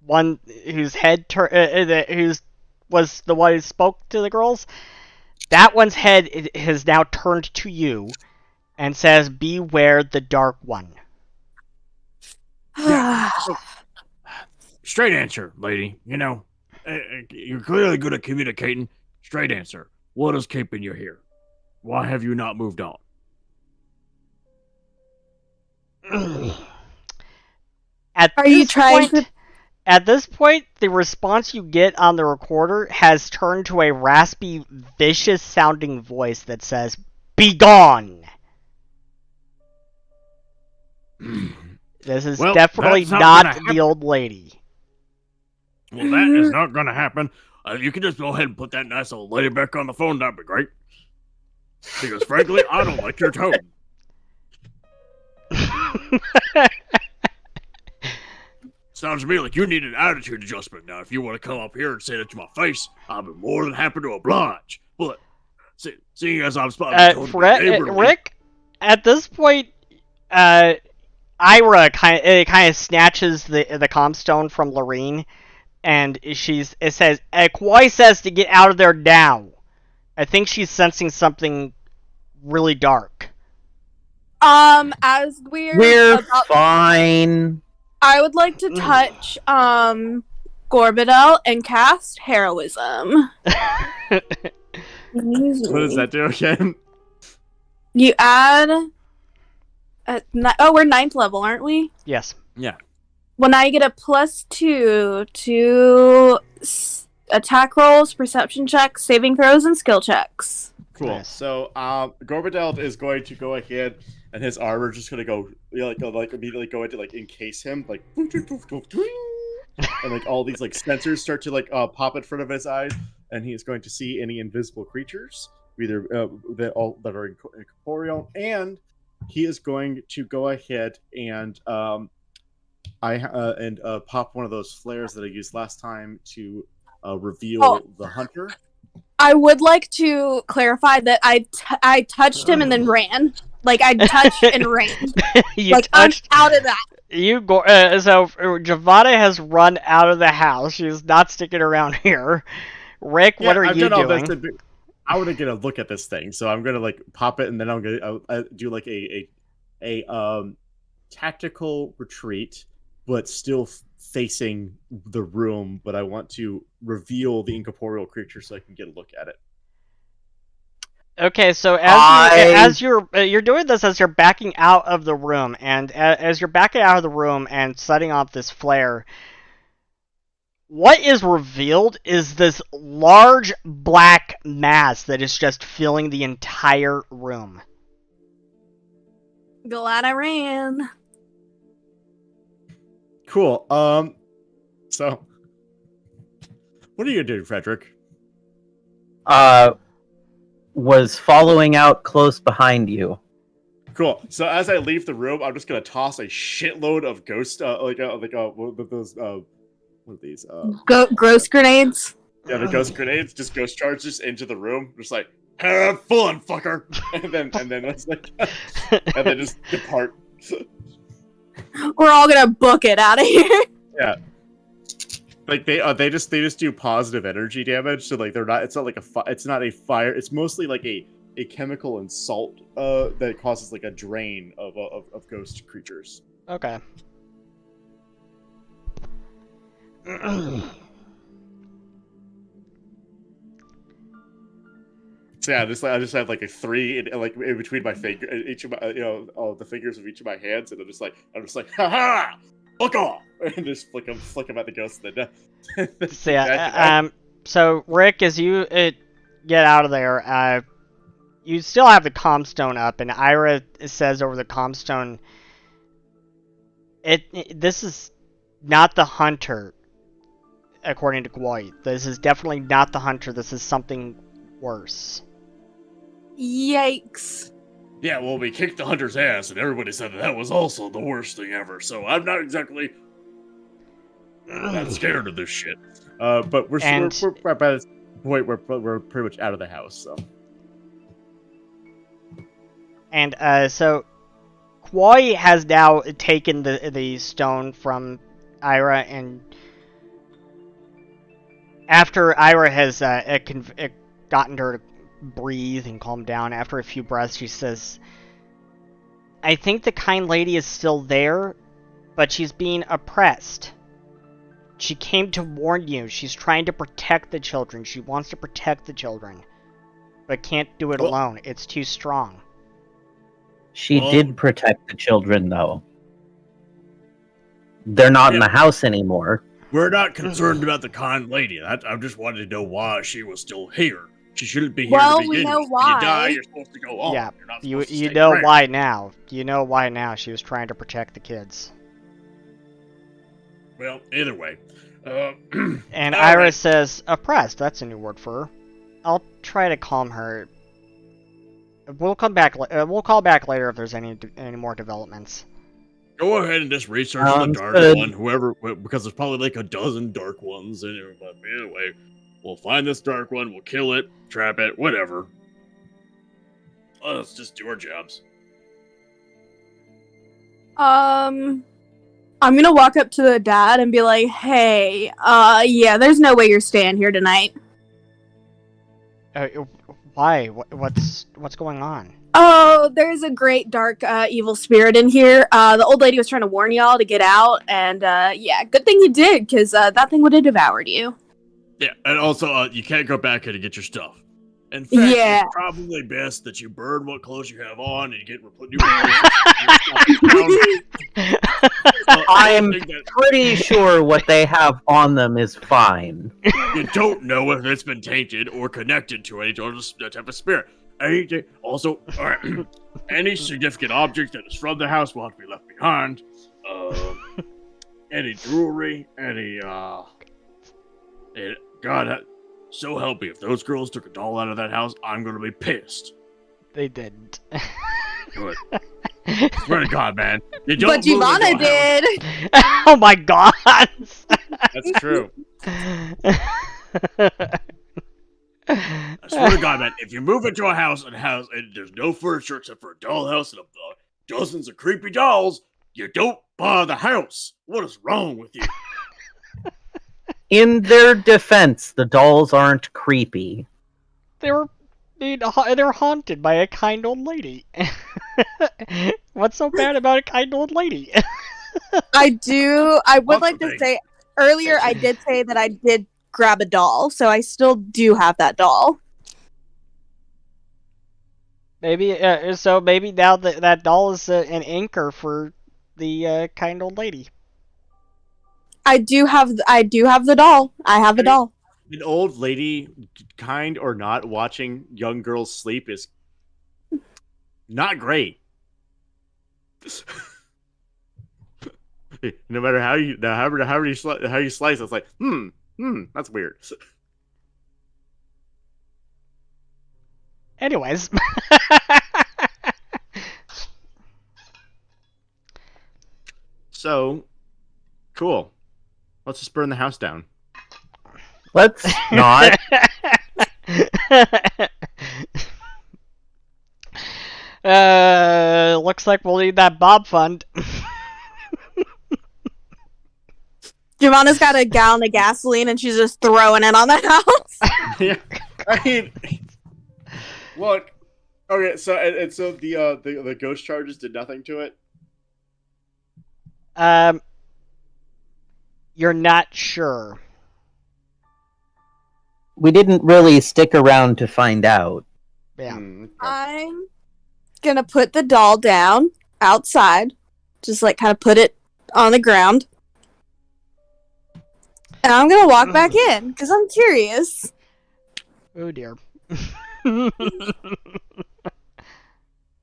one whose head was the one who spoke to the girls, that one's head has now turned to you and says, beware the dark one. Yeah. So, straight answer, lady. You know, you're clearly good at communicating. Straight answer. What is keeping you here? Why have you not moved on? At this point, the response you get on the recorder has turned to a raspy, vicious-sounding voice that says, "Begone!" This is Well, definitely that's not not gonna the happen. old lady. Well, that is not going to happen. You can just go ahead and put that nice old lady back on the phone. That'd be great. Because frankly, I don't like your tone. Sounds to me like you need an attitude adjustment. Now, if you want to come up here and say that to my face, I'll be more than happy to oblige. But seeing as I'm told to be neighborly, Rick, at this point, Ira kind of snatches the comm stone from Lorene, and it says, Koi says to get out of there now. I think she's sensing something really dark. As We're fine. I would like to touch Gorbadel and cast heroism. What does that do again? You add we're 9th level, aren't we? Yes. Yeah. Well, now you get a +2 to attack rolls, perception checks, saving throws, and skill checks. Cool. Nice. So, Gorbadel is going to go ahead, and his armor just gonna go, like immediately go into encase him, and all these sensors start to pop in front of his eyes, and he is going to see any invisible creatures, either that are incorporeal, and he is going to go ahead and pop one of those flares that I used last time to reveal the hunter. I would like to clarify that I touched him and then ran. I touched and ran. I'm out of that. So Giovanna has run out of the house. She's not sticking around here. Rick, what are you doing? I want to get a look at this thing, so I'm gonna pop it, and then I'm gonna do a tactical retreat, but still facing the room. But I want to reveal the incorporeal creature so I can get a look at it. Okay, so as you're doing this as you're backing out of the room, and as you're backing out of the room and setting off this flare, what is revealed is this large black mass that is just filling the entire room. Glad I ran. Cool. So, what are you doing, Frederick? Was following out close behind you. Cool. So as I leave the room, I'm just gonna toss a shitload of ghost, what are these? Gross grenades. Yeah, the ghost grenades, just ghost charges into the room, just have fun, fucker, and then it's and then just depart. We're all gonna book it out of here. Yeah. They just do positive energy damage, so they're not. It's not it's not a fire. It's mostly a chemical and salt that causes a drain of ghost creatures. Okay. So yeah, I just have a 3 in between my finger, each of my the fingers of each of my hands, and I'm just like, ha ha, fuck off, and just flick them at the ghost. So yeah, so Rick, as you get out of there, you still have the comm stone up, and Ira says over the comm stone, this is not the hunter, according to Koi. This is definitely not the hunter. This is something worse. Yikes. Yeah, well, we kicked the hunter's ass, and everybody said that was also the worst thing ever. So I'm not exactly that scared of this shit. But we're And- by this point we're pretty much out of the house. So And so Kwai has now taken the stone from Ira, and after Ira has gotten her to breathe and calm down, after a few breaths, she says, I think the kind lady is still there, but she's being oppressed. She came to warn you. She's trying to protect the children. She wants to protect the children, but can't do it alone. It's too strong. She did protect the children, though. They're not in the house anymore. We're not concerned about the kind lady. I just wanted to know why she was still here. She shouldn't be here Well, to we begin know with. When you die, why. you're supposed to go home. Yeah, You're not you supposed to stay know around. why now. You know why now. She was trying to protect the kids. Well, either way. And all Ira right. says, oppressed. That's a new word for her. I'll try to calm her. We'll come back. We'll call back later if there's any more developments. Go ahead and just research the Sounds dark good. one, because there's probably like a dozen dark ones. But anyway, we'll find this dark one, we'll kill it, trap it, whatever. Let's just do our jobs. I'm gonna walk up to the dad and be like, hey, yeah, there's no way you're staying here tonight. Why? What's going on? Oh, there's a great dark evil spirit in here. The old lady was trying to warn y'all to get out, and yeah, good thing you did, because that thing would have devoured you. Yeah, and also, you can't go back here to get your stuff. In fact, Yeah. it's probably best that you burn what clothes you have on and get new clothes. I'm pretty sure what they have on them is fine. You don't know if it's been tainted or connected to any type of spirit. Also, any significant object that is from the house will have to be left behind. Any jewelry, God, so help me, if those girls took a doll out of that house, I'm gonna be pissed. They didn't. Good. Swear to God, man. You don't But move into a Giovanna house- did. Oh my god! that's true. I swear to God, man, if you move into a house and there's no furniture except for a dollhouse and dozens of creepy dolls, you don't buy the house. What is wrong with you? In their defense, the dolls aren't creepy. They're haunted by a kind old lady. What's so bad about a kind old lady? I would Lots like of to things. say, earlier I did say that I did grab a doll, so I still do have that doll. Maybe so. Maybe now that doll is an anchor for the kind old lady. I do have the doll. I have a doll. An old lady, kind or not, watching young girls sleep is not great. No matter how you slice, it's like that's weird. Anyways. So cool. Let's just burn the house down. Let's not. Looks like we'll need that Bob fund. Giovanna's got a gallon of gasoline and she's just throwing it on the house. Yeah, I mean, look. Okay, so the ghost charges did nothing to it. You're not sure. We didn't really stick around to find out. Yeah. Okay. I'm gonna put the doll down outside, just like kind of put it on the ground, and I'm gonna walk back in because I'm curious. Oh dear.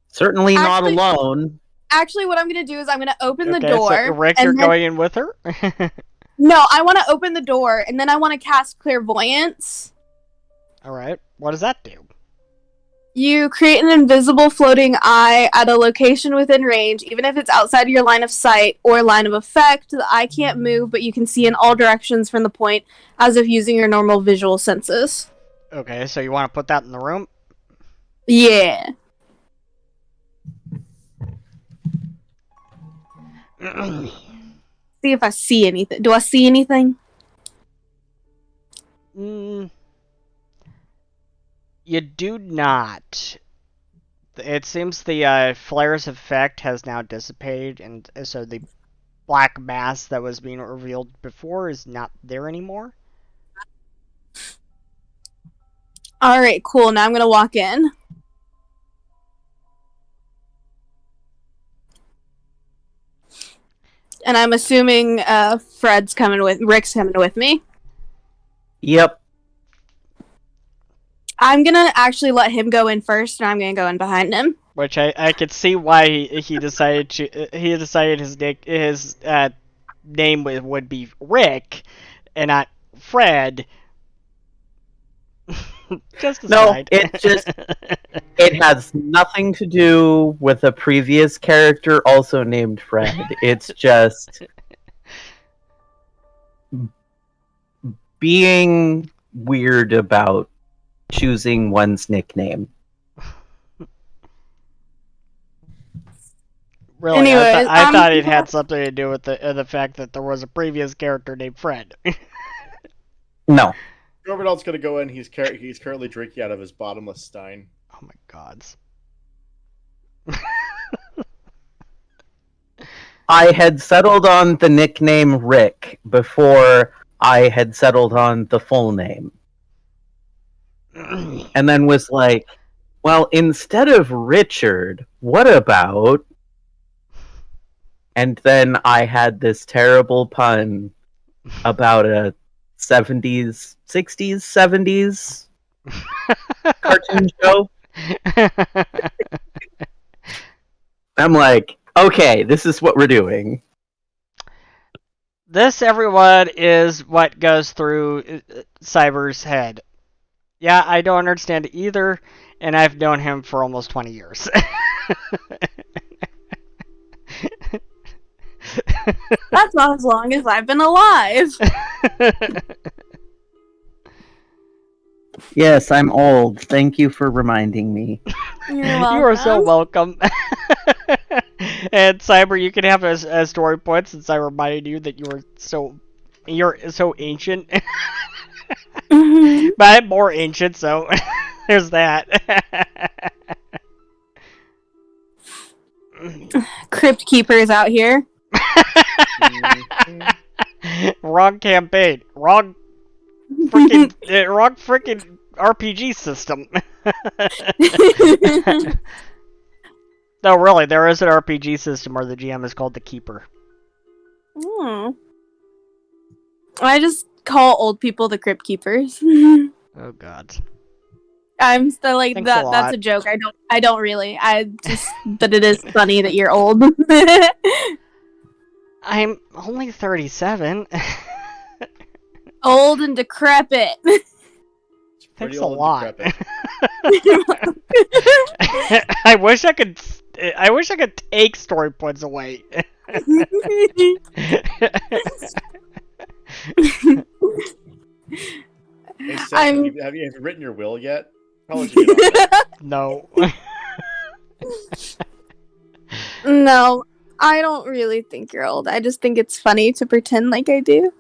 Certainly not Actually- alone. Actually, what I'm gonna do is I'm gonna open the Okay, door. so Rick, and you're then- going in with her? No, I want to open the door and then I want to cast clairvoyance. Alright. What does that do? You create an invisible floating eye at a location within range, even if it's outside of your line of sight or line of effect. The eye can't move, but you can see in all directions from the point, as if using your normal visual senses. Okay, so you want to put that in the room? Yeah. See if I see anything. Do I see anything? You do not. It seems the flare's effect has now dissipated, and so the black mass that was being revealed before is not there anymore. Alright, cool. Now I'm gonna walk in. And I'm assuming Rick's coming with me. Yep. I'm gonna actually let him go in first, and I'm gonna go in behind him. Which I could see why he decided his name would be Rick and not Fred. Just aside. No, it has nothing to do with a previous character also named Fred. It's just being weird about choosing one's nickname. Really, Anyways, I thought it had something to do with the fact that there was a previous character named Fred. No. Gorbadal's gonna go in. He's currently drinking out of his bottomless stein. Oh my gods. I had settled on the nickname Rick before I had settled on the full name. And then was like, well, instead of Richard, what about... And then I had this terrible pun about a 70s, 60s, 70s cartoon show. I'm like, okay, this is what we're doing. This, everyone, is what goes through Cyber's head. Yeah, I don't understand it either, and I've known him for almost 20 years. That's not as long as I've been alive. Yes, I'm old. Thank you for reminding me. You're You welcome. are so welcome. And Cyber, you can have a story point since I reminded you that you're so ancient. But I'm more ancient, so there's that. Crypt Keeper's out here. Wrong campaign. Wrong freaking RPG system. No, really, there is an RPG system where the GM is called the Keeper. I just call old people the Crypt Keepers. Oh god. I'm still like Thanks a that. That's lot. a joke. I don't really. I just. But it is funny that you're old. I'm only 37. Old and decrepit. Thanks a old and lot. decrepit. I wish I could take story points away. Hey, Seth, I'm- have you written your will yet? How would you get on that? No. No, I don't really think you're old. I just think it's funny to pretend like I do.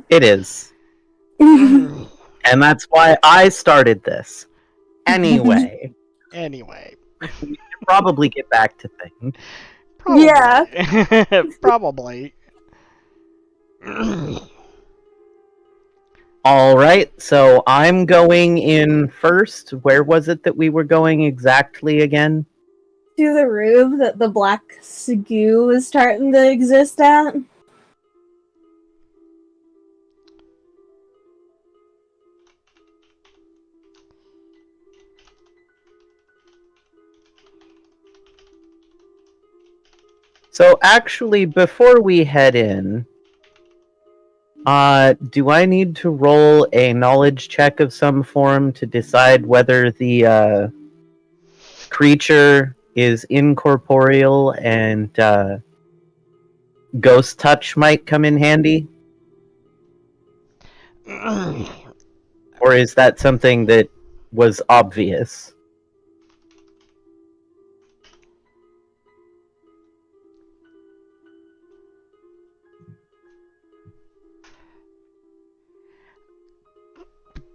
It is. And that's why I started this. Anyway, Anyway. we should probably get back to things. Probably. Yeah. Probably. All right, so I'm going in first. Where was it that we were going exactly again? To the roof that the black goo is starting to exist at. So actually, before we head in, Do I need to roll a knowledge check of some form to decide whether the creature is incorporeal and ghost touch might come in handy? Or is that something that was obvious?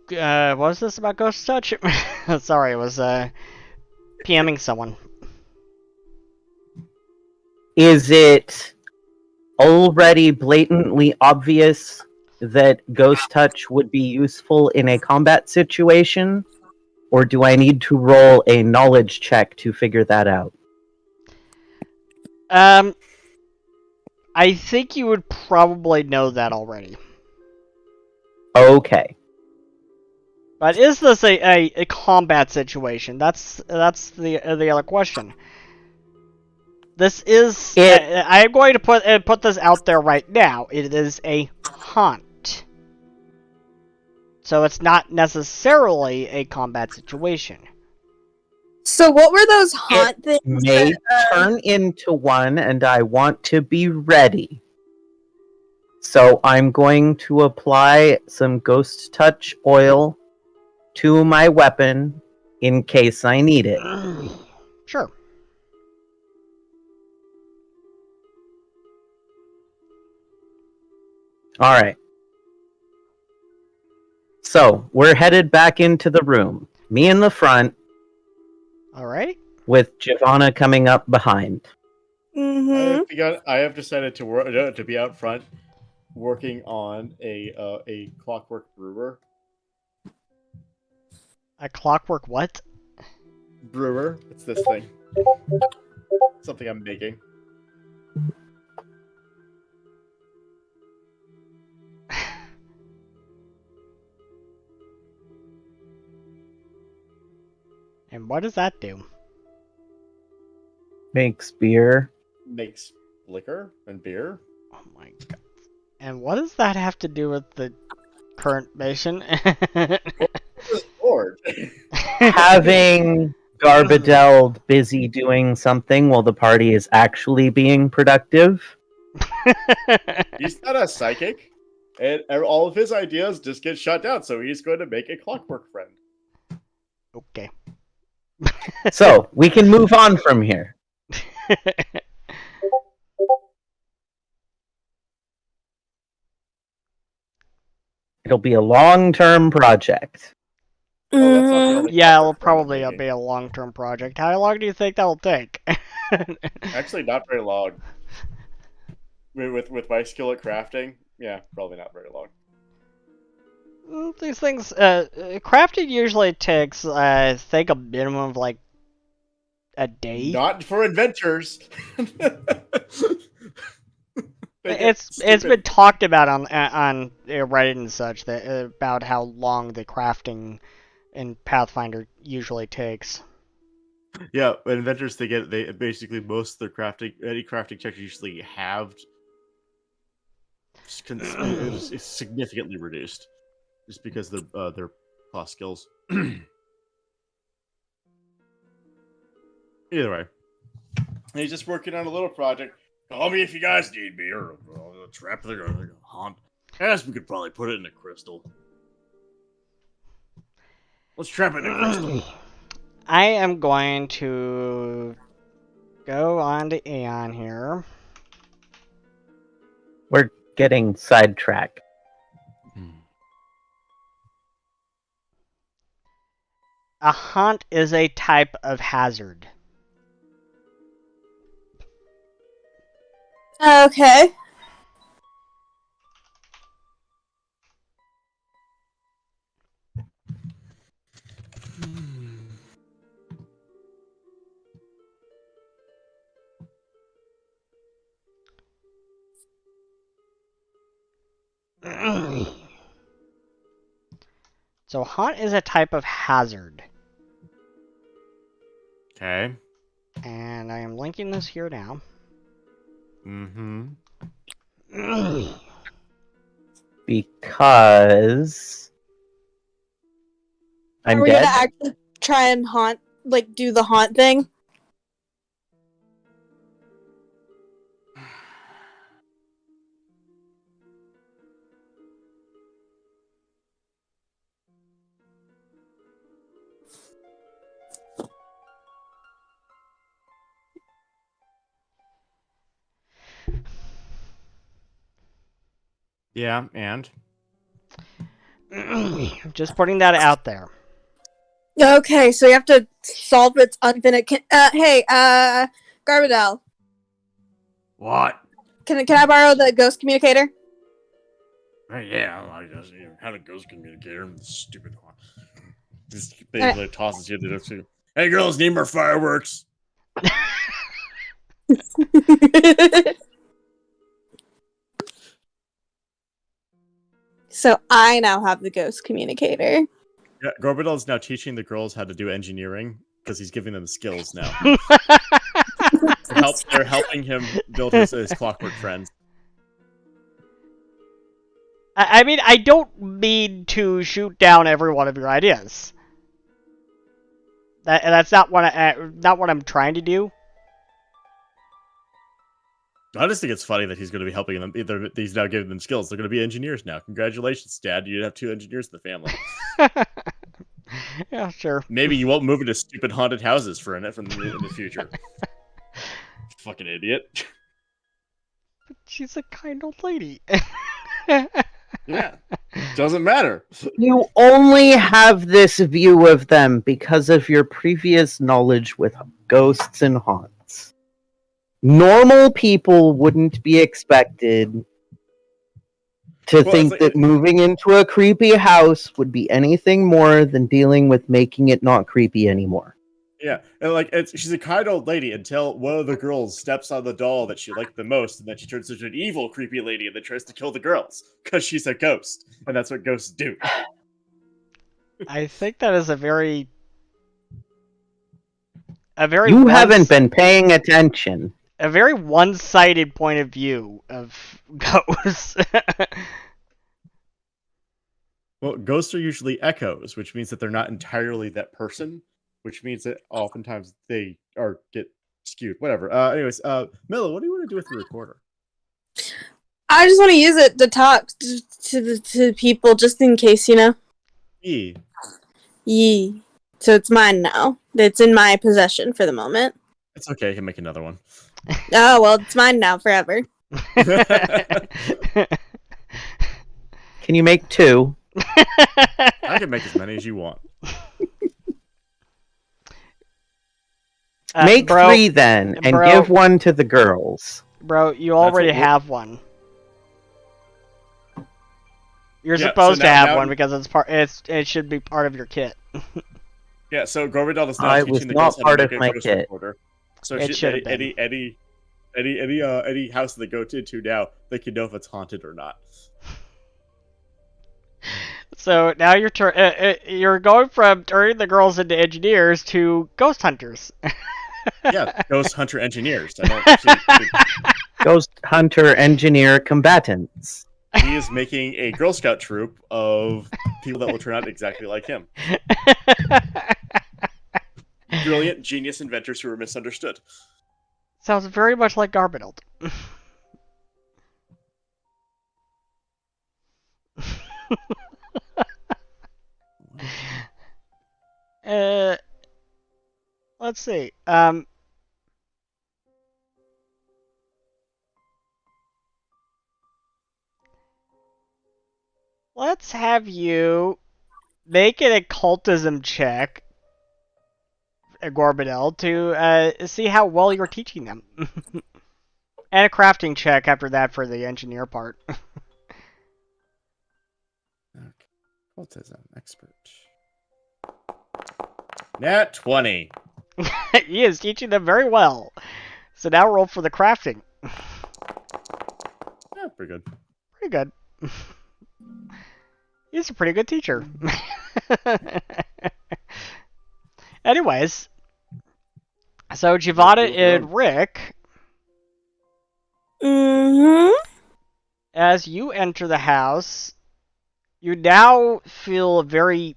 What was this about Ghost Touch? Sorry, I was PMing someone. Is it already blatantly obvious that ghost touch would be useful in a combat situation? Or do I need to roll a knowledge check to figure that out? I think you would probably know that already. Okay. But is this a combat situation? That's the other question. This is. I'm going to put this out there right now. It is a haunt, so it's not necessarily a combat situation. So what were those haunt things? May turn into one, and I want to be ready. So I'm going to apply some ghost touch oil to my weapon in case I need it. Sure. Alright. So, we're headed back into the room. Me in the front, Alright. with Giovanna coming up behind. Mm-hmm. I have decided to work to be out front, working on a clockwork brewer. A clockwork what? Brewer. It's this thing. Something I'm making. And what does that do? Makes beer. Makes liquor and beer. Oh my god. And what does that have to do with the current mission? Lord. Having Garbadell busy doing something while the party is actually being productive. He's not a psychic, and all of his ideas just get shut down. So he's going to make a clockwork friend. Okay. So, we can move on from here. It'll be a long-term project. Oh, that's not the only Yeah, it'll clockwork friend I'm probably making. be a long-term project. How long do you think that will take? Actually, not very long. With my skill at crafting, yeah, probably not very long. These things, crafting usually takes, I think, a minimum of like a day. Not for inventors. It's been talked about on Reddit and such that about how long the crafting in Pathfinder usually takes. Yeah, but inventors they basically most of their any crafting checks usually halved. It's significantly reduced, just because their class skills. Either way, he's just working on a little project. Call me if you guys need me, or a trap thing, or a haunt. Yes, we could probably put it in a crystal. Let's trap it in a crystal. I am going to go on to Aeon here. We're getting sidetracked. A haunt is a type of hazard. Okay. So haunt is a type of hazard. Okay. And I am linking this here now. Mm-hmm. Because I'm Are we dead. gonna actually try and haunt, like, do the haunt thing? Yeah, and Just putting that out there. Okay, so we have to solve its unfinished. Hey, Garbadell, What? can I borrow the ghost communicator? Yeah, I guess you had a ghost communicator. Stupid one. Just basically tosses you the two. Hey, girls, need more fireworks. So I now have the ghost communicator. yeah, Gorbadel is now teaching the girls how to do engineering because he's giving them skills now. They're helping him build his clockwork friends. I mean, I don't mean to shoot down every one of your ideas. That's not what I'm trying to do. I just think it's funny that he's going to be helping them. He's now giving them skills. They're going to be engineers now. Congratulations, Dad. You have 2 engineers in the family. Yeah, sure. Maybe you won't move into stupid haunted houses in the future. Fucking idiot. She's a kind old lady. Yeah. Doesn't matter. You only have this view of them because of your previous knowledge with ghosts and haunts. Normal people wouldn't be expected to think that moving into a creepy house would be anything more than dealing with making it not creepy anymore. Yeah, and she's a kind old lady until one of the girls steps on the doll that she liked the most, and then she turns into an evil, creepy lady and then tries to kill the girls because she's a ghost, and that's what ghosts do. I think that is a very You haven't been paying attention. A very one-sided point of view of ghosts. Well, ghosts are usually echoes, which means that they're not entirely that person, which means that oftentimes they get skewed. Whatever. Anyways, Milla, what do you want to do with the recorder? I just want to use it to talk to people, just in case, you know. E. Yee. So it's mine now. It's in my possession for the moment. It's okay. I can make another one. Oh well, it's mine now forever. Can you make 2? I can make as many as you want. Make 3 then, and give 1 to the girls. Bro, you already have one. You're Yeah, supposed so to have now- one because it should be part of your kit. Yeah, so Gorbadel is now I teaching was the not girls how part to of make a my ghost kit. recorder. So It should have been. any house that they go into now, they can know if it's haunted or not. So now you're going from turning the girls into engineers to ghost hunters. Yeah, ghost hunter engineers. I don't. Ghost hunter engineer combatants. He is making a Girl Scout troop of people that will turn out exactly like him. Brilliant, genius inventors who are misunderstood. Sounds very much like Garbadelt. Let's see. Let's have you make an occultism check, Gorbadel, to see how well you're teaching them. And a crafting check after that for the engineer part. Okay. Cultism expert. Nat 20. He is teaching them very well. So now roll for the crafting. Yeah, pretty good. Pretty good. He's a pretty good teacher. Anyways, so Giovanna and Rick, Mm-hmm. As you enter the house, you now feel a very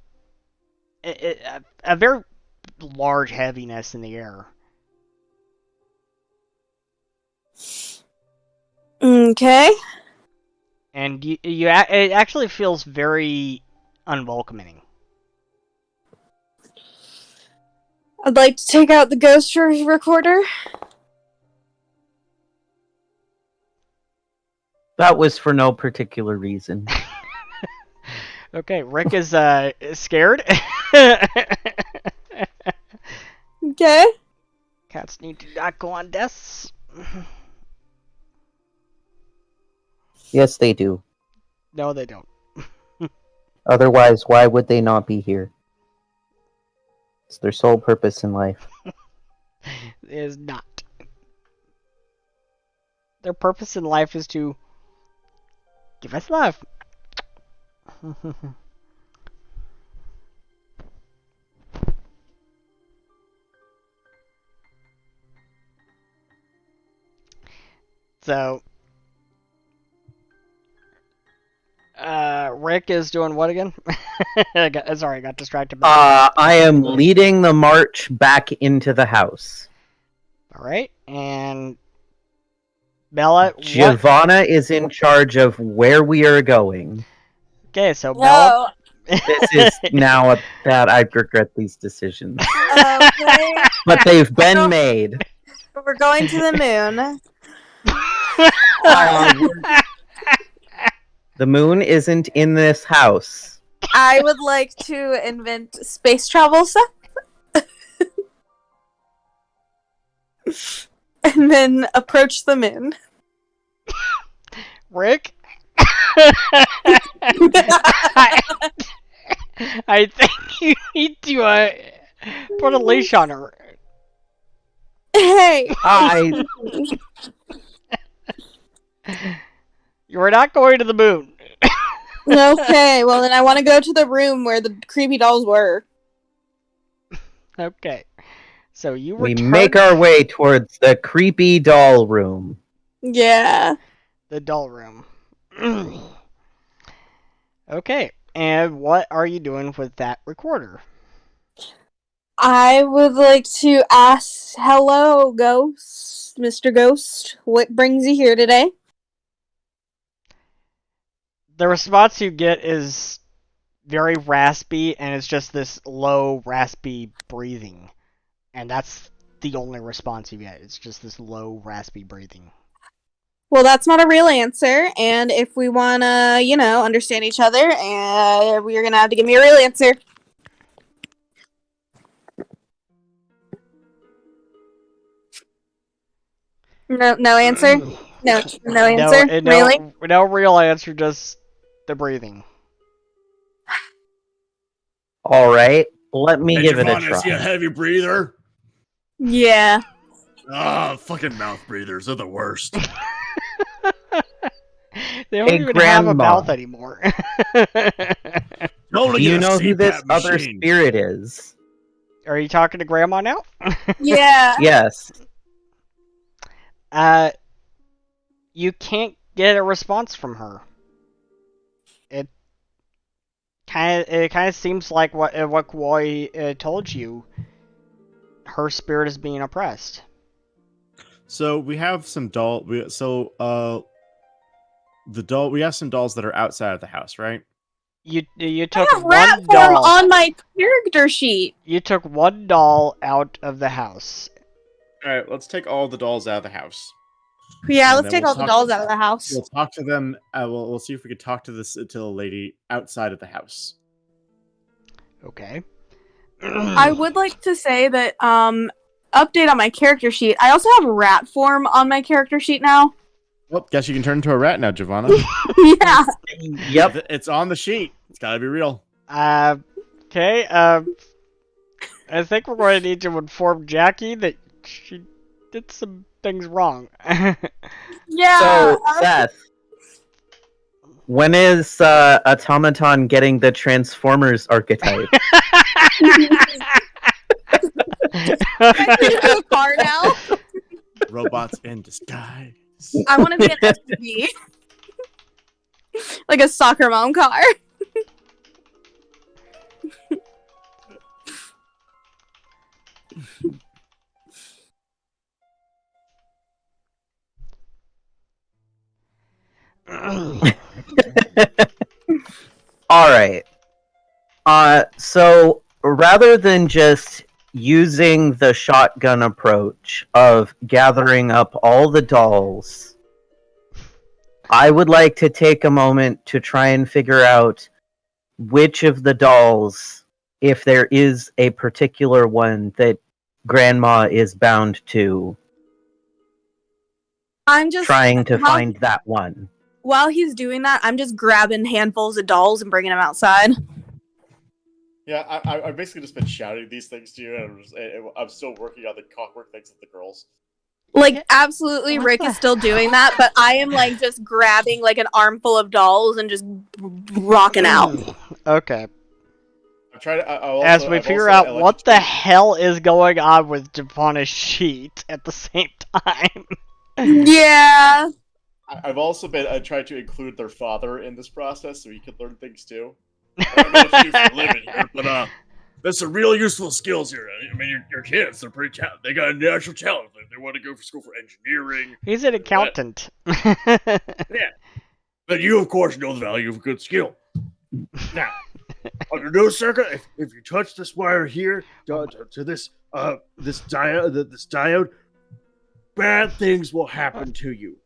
large heaviness in the air. Okay. And it actually feels very unwelcoming. I'd like to take out the ghost recorder. That was for no particular reason. Okay, Rick is scared. Okay. Cats need to not go on desks. Yes, they do. No, they don't. Otherwise, why would they not be here? It's their sole purpose in life. It is not. Their purpose in life is to give us love. So, Rick is doing what again? I got distracted. I am leading the march back into the house. All right, and Bella. Giovanna is in charge of where we are going. Okay, so Bella. This is now that I regret these decisions. Okay. But they've been made. We're going to the moon. The moon isn't in this house. I would like to invent space travel stuff. And then approach the moon. Rick? I think you need to put a leash on her. Hey! You are not going to the moon. Okay, well then I want to go to the room where the creepy dolls were. Okay. So we make our way towards the creepy doll room. Yeah. The doll room. Okay, and what are you doing with that recorder? I would like to ask, hello, Ghost, Mr. Ghost, what brings you here today? The response you get is very raspy, and it's just this low, raspy breathing. And that's the only response you get. It's just this low, raspy breathing. Well, that's not a real answer, and if we want to, understand each other, we're going to have to give me a real answer. No answer? No answer? Really? No real answer, just the breathing. Alright, let me give it a Giovanna, is he a try. heavy breather? Yeah. Fucking mouth breathers are the worst. They don't even have a mouth anymore. Do you know who this other spirit is? Are you talking to Grandma now? Yeah. Yes. You can't get a response from her. It kind of seems like what Koi told you. Her spirit is being oppressed. So we have some we have some dolls that are outside of the house, right? You took I have one rat form doll on my character sheet. You took one doll out of the house. All right, let's take all the dolls out of the house. Yeah, And let's then take all the dolls out of the house. We'll talk to them. We'll see if we can talk to the lady outside of the house. Okay. I would like to say that update on my character sheet. I also have rat form on my character sheet now. Well, guess you can turn into a rat now, Giovanna. Yeah. Yep. It's on the sheet. It's gotta be real. Okay. I think we're going to need to inform Jackie that she did some things wrong. Yeah. So, Seth, when is Automaton getting the Transformers archetype? I can do a car now. Robots in disguise. I want to be an SUV. Like a soccer mom car. All right. So rather than just using the shotgun approach of gathering up all the dolls, I would like to take a moment to try and figure out which of the dolls, if there is a particular one that Grandma is bound to, I'm just trying to find that one. While he's doing that, I'm just grabbing handfuls of dolls and bringing them outside. Yeah, I've basically just been shouting these things to you, and I'm still working on the clockwork things with the girls. Like, absolutely, What Rick the is still doing that, but I am, like, just grabbing, like, an armful of dolls and just rocking out. Okay. I'm trying to. As we figure out what the hell is going on with Javana's sheet at the same time. Yeah. I've also been trying to include their father in this process so he could learn things too. I don't know what you do for a living here, but there's some real useful skills here. I mean, your kids, they're pretty talented. They got a natural talent. They want to go for school for engineering. He's an accountant. Yeah. But you, of course, know the value of a good skill. Now, under no circumstance, if you touch this wire here to this diode, bad things will happen to you.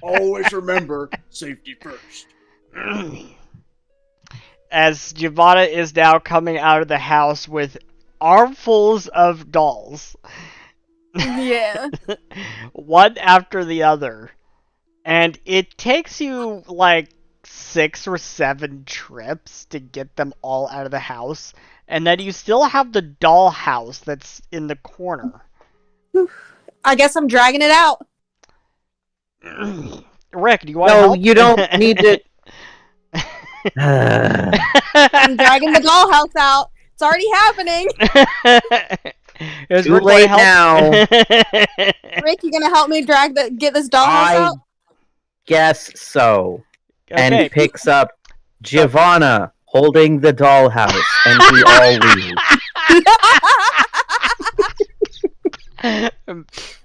Always remember safety first. As Giovanna is now coming out of the house with armfuls of dolls. Yeah. One after the other. And it takes you like 6 or 7 trips to get them all out of the house. And then you still have the doll house that's in the corner. I guess I'm dragging it out. Rick, do you want to help? No, you don't need to. I'm dragging the dollhouse out. It's already happening. Too late now. Rick, you gonna help me get this dollhouse I out? guess so. Okay. And picks up Giovanna holding the dollhouse, and we all leave.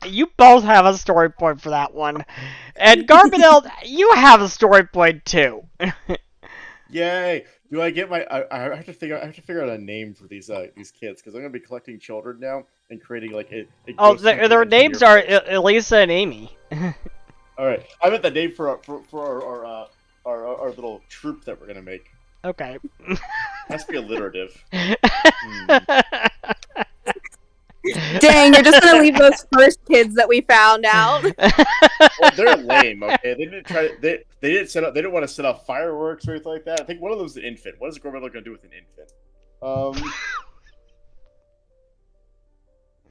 You both have a story point for that one. And Garbadell, you have a story point too. Yay! Do I get my? I have to figure out a name for these kids because I'm gonna be collecting children now and creating like a Oh, ghost hunter their names are engineer. Elisa and Amy. All right, I meant the name for our little troop that we're gonna make. Okay. Has to be alliterative. Dang, you're just gonna leave those first kids that we found out. Well, they're lame. Okay, they didn't try. They didn't set up. They didn't want to set up fireworks or anything like that. I think one of them was an infant. What is Gormilla gonna do with an infant?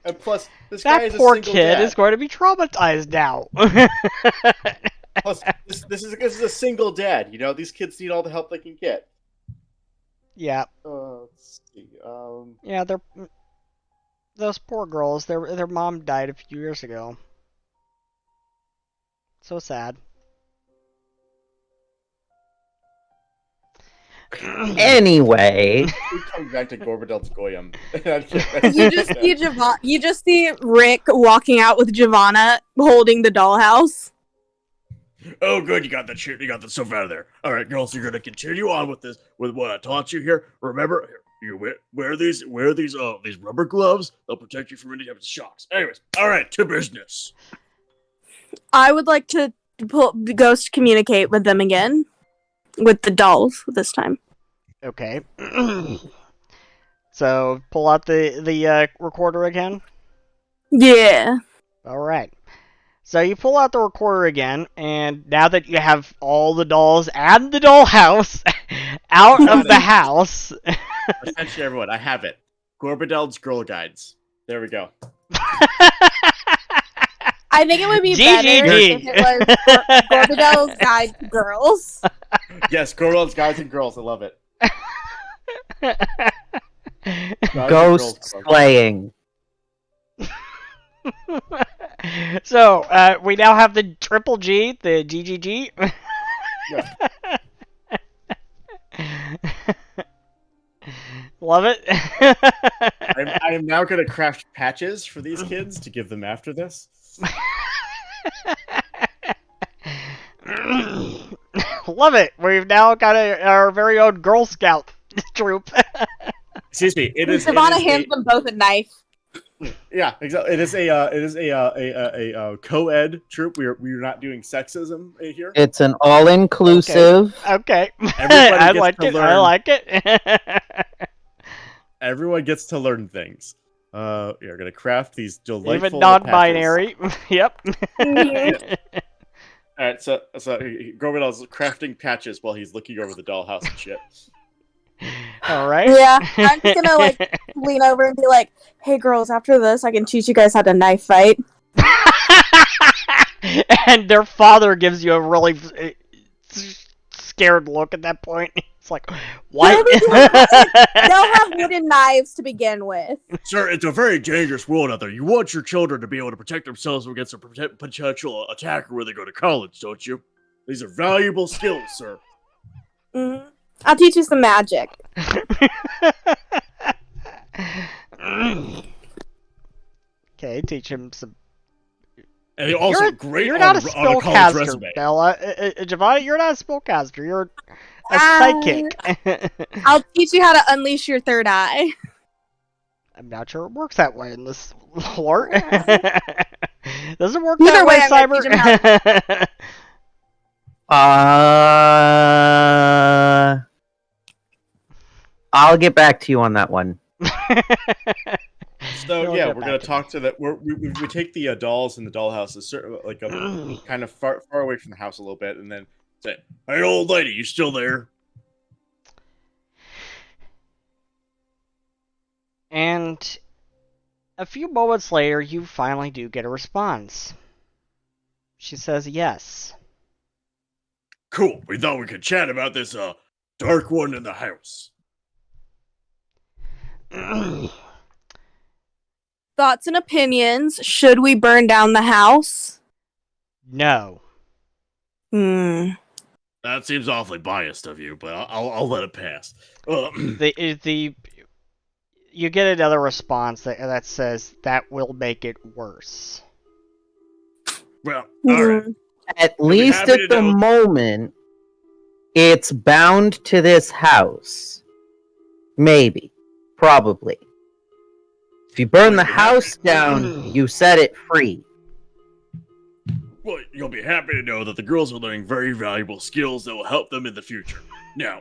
And plus, this guy is That poor a single kid dad. is going to be traumatized now. Plus, this is a single dad. You know, these kids need all the help they can get. Yeah. Let's see. Yeah, those poor girls. Their mom died a few years ago. So sad. Anyway, We come back to Gorbadel's Goyim. You just see Rick walking out with Giovanna holding the dollhouse. Oh, good, you got that shit. You got that stuff out of there. All right, girls, you're gonna continue on with this, with what I taught you here. Remember, you wear these rubber gloves. They'll protect you from any type of shocks. Anyways, all right, to business. I would like to ghost communicate with them again, with the dolls this time. Okay. So pull out the recorder again. Yeah. All right. So you pull out the recorder again, and now that you have all the dolls and the dollhouse out of the house. Attention, everyone! I have it. Gorbadel's Girl Guides. There we go. I think it would be better if it was Gorbadel's Guide to Girls. Yes, Gorbadel's Guides and Girls. I love it. ghost slaying. So, we now have the triple G, the GGG. Love it. I am now going to craft patches for these kids to give them after this. Love it. We've now got our very own Girl Scout troop. Excuse me. It is. Savannah it is hands them both a knife. Yeah, exactly. It is a co-ed troop. We're not doing sexism here. It's an all-inclusive. Okay. Everybody I gets like to it. learn. I like it. Everyone gets to learn things. You're gonna craft these delightful Even non-binary. Yep. All right, so Gorbadell's crafting patches while he's looking over the dollhouse and shit. All right. Yeah, I'm just gonna like lean over and be like, "Hey girls, after this, I can teach you guys how to knife fight." And their father gives you a really scared look at that point. It's like, what? They'll have wooden knives to begin with. Sir, it's a very dangerous world out there. You want your children to be able to protect themselves against a potential attacker when they go to college, don't you? These are valuable skills, sir. Mm-hmm. I'll teach you some magic. Okay, teach him some. And they also great you're on, not a on a college spellcaster, resume. Bella. Giovanna, you're not a spellcaster. You're a psychic. I'll teach you how to unleash your third eye. I'm not sure it works that way in this lore. Does it work Either that way, way, I'm gonna teach him Cyber? I'll get back to you on that one. So We'll yeah, get we're back gonna to talk to the. We take the dolls in the dollhouse, like kind of far away from the house a little bit, and then say, Hey, old lady, you still there? And a few moments later, you finally do get a response. She says yes. Cool. We thought we could chat about this dark one in the house. Thoughts and opinions. Should we burn down the house? No. Hmm. That seems awfully biased of you, but I'll let it pass. You get another response that says that will make it worse. Well, all right. At be least happy at to the know. moment, it's bound to this house. Maybe. Probably. If you burn the house down, you set it free. Well, you'll be happy to know that the girls are learning very valuable skills that will help them in the future. Now,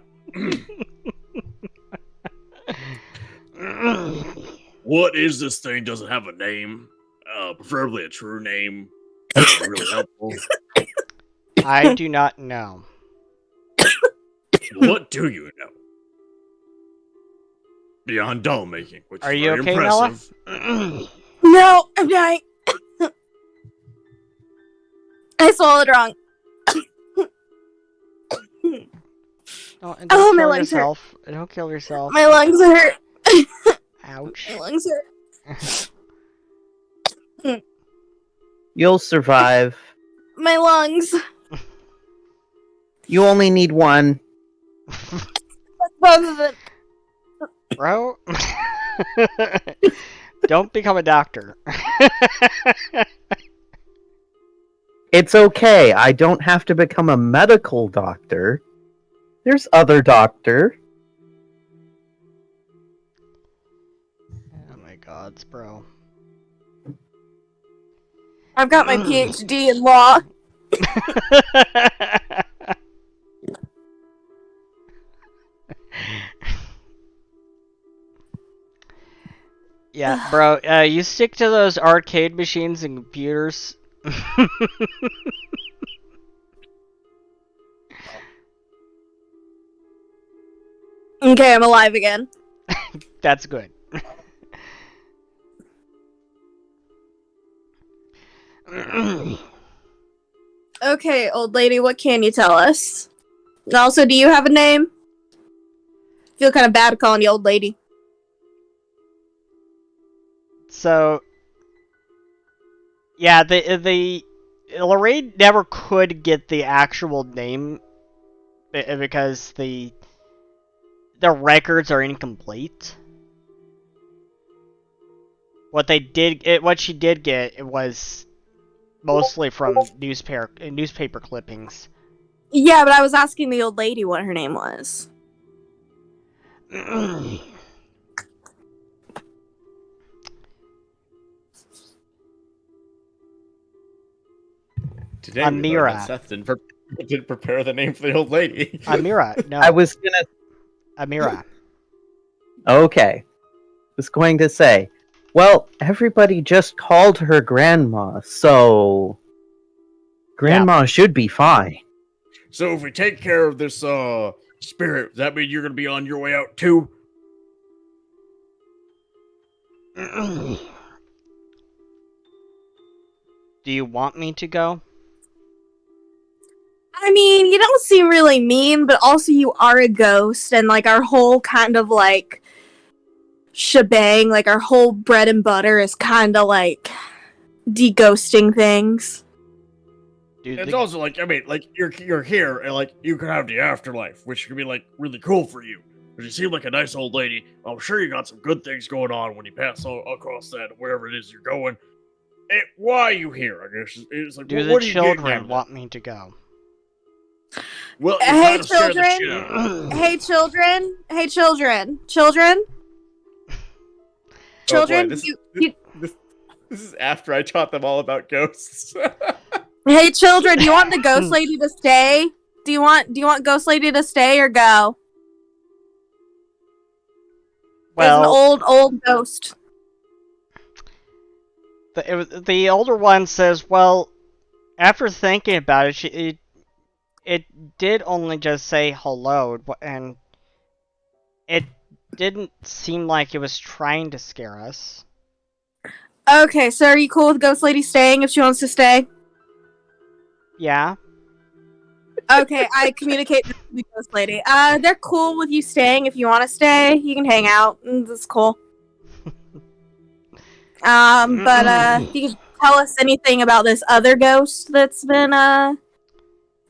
what is this thing? Does it have a name? Preferably a true name. That would be really helpful. I do not know. What do you know? Beyond doll making, which Are is you very okay, Nella? impressive. No, I'm dying. I swallowed wrong. Don't Oh, my kill legs hurt. yourself. Don't kill yourself. My lungs hurt. Ouch. My lungs hurt. You'll survive. My lungs. You only need one. Both of them. Bro. Don't become a doctor. It's okay. I don't have to become a medical doctor. There's other doctor. Oh my gods, bro. I've got my PhD in law. Yeah, bro, you stick to those arcade machines and computers. Okay, I'm alive again. That's good. Okay, old lady, what can you tell us? And also, do you have a name? Feel kind of bad calling you old lady. So, yeah, the Lorraine never could get the actual name because the records are incomplete. What she did get, it was mostly from newspaper clippings. Yeah, but I was asking the old lady what her name was. Today we learned Amira. that Seth didn't prepare the name for the old lady. Amira, no. I was gonna. Amira. Okay. Was going to say, well, everybody just called her grandma, so grandma should be fine. So if we take care of this spirit, does that mean you're gonna be on your way out too? Do you want me to go? I mean, you don't seem really mean, but also you are a ghost, and like our whole kind of like shebang, like our whole bread and butter is kind of like de-ghosting things. Dude, It's also like, I mean, like you're here and like you could have the afterlife, which could be like really cool for you. Because you seem like a nice old lady. I'm sure you got some good things going on when you pass across that wherever it is you're going. Why are you here? I guess it's like, do what the are you getting out children of want me to go? Well, you Hey, kind of scared the shit children. out of me. Hey, children. Hey, children. Children. Children. this you- is after I taught them all about ghosts. Hey, children. Do you want the ghost lady to stay? Do you want ghost lady to stay or go? There's an Well, old ghost. the older one says, well, after thinking about it, it did only just say hello, and it didn't seem like it was trying to scare us. Okay, so are you cool with ghost lady staying if she wants to stay? Yeah? Okay, I communicate with the ghost lady. They're cool with you staying if you want to stay. You can hang out. That's cool. But if you could tell us anything about this other ghost that's been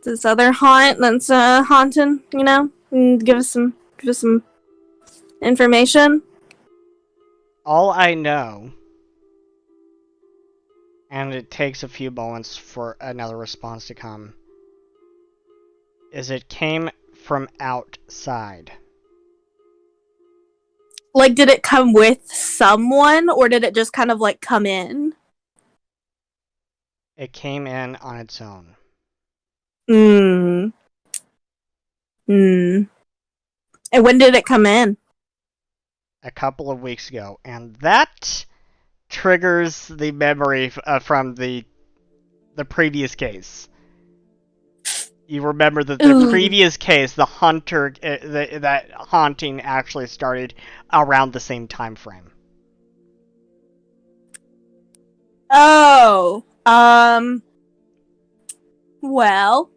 this other haunt that's haunting, you know, and give us some information. All I know, and it takes a few moments for another response to come, is it came from outside. Like, did it come with someone, or did it just kind of like come in? It came in on its own. And when did it come in? A couple of weeks ago, and that triggers the memory from the previous case. You remember that the previous case, the hunter, that haunting actually started around the same time frame. Oh, well.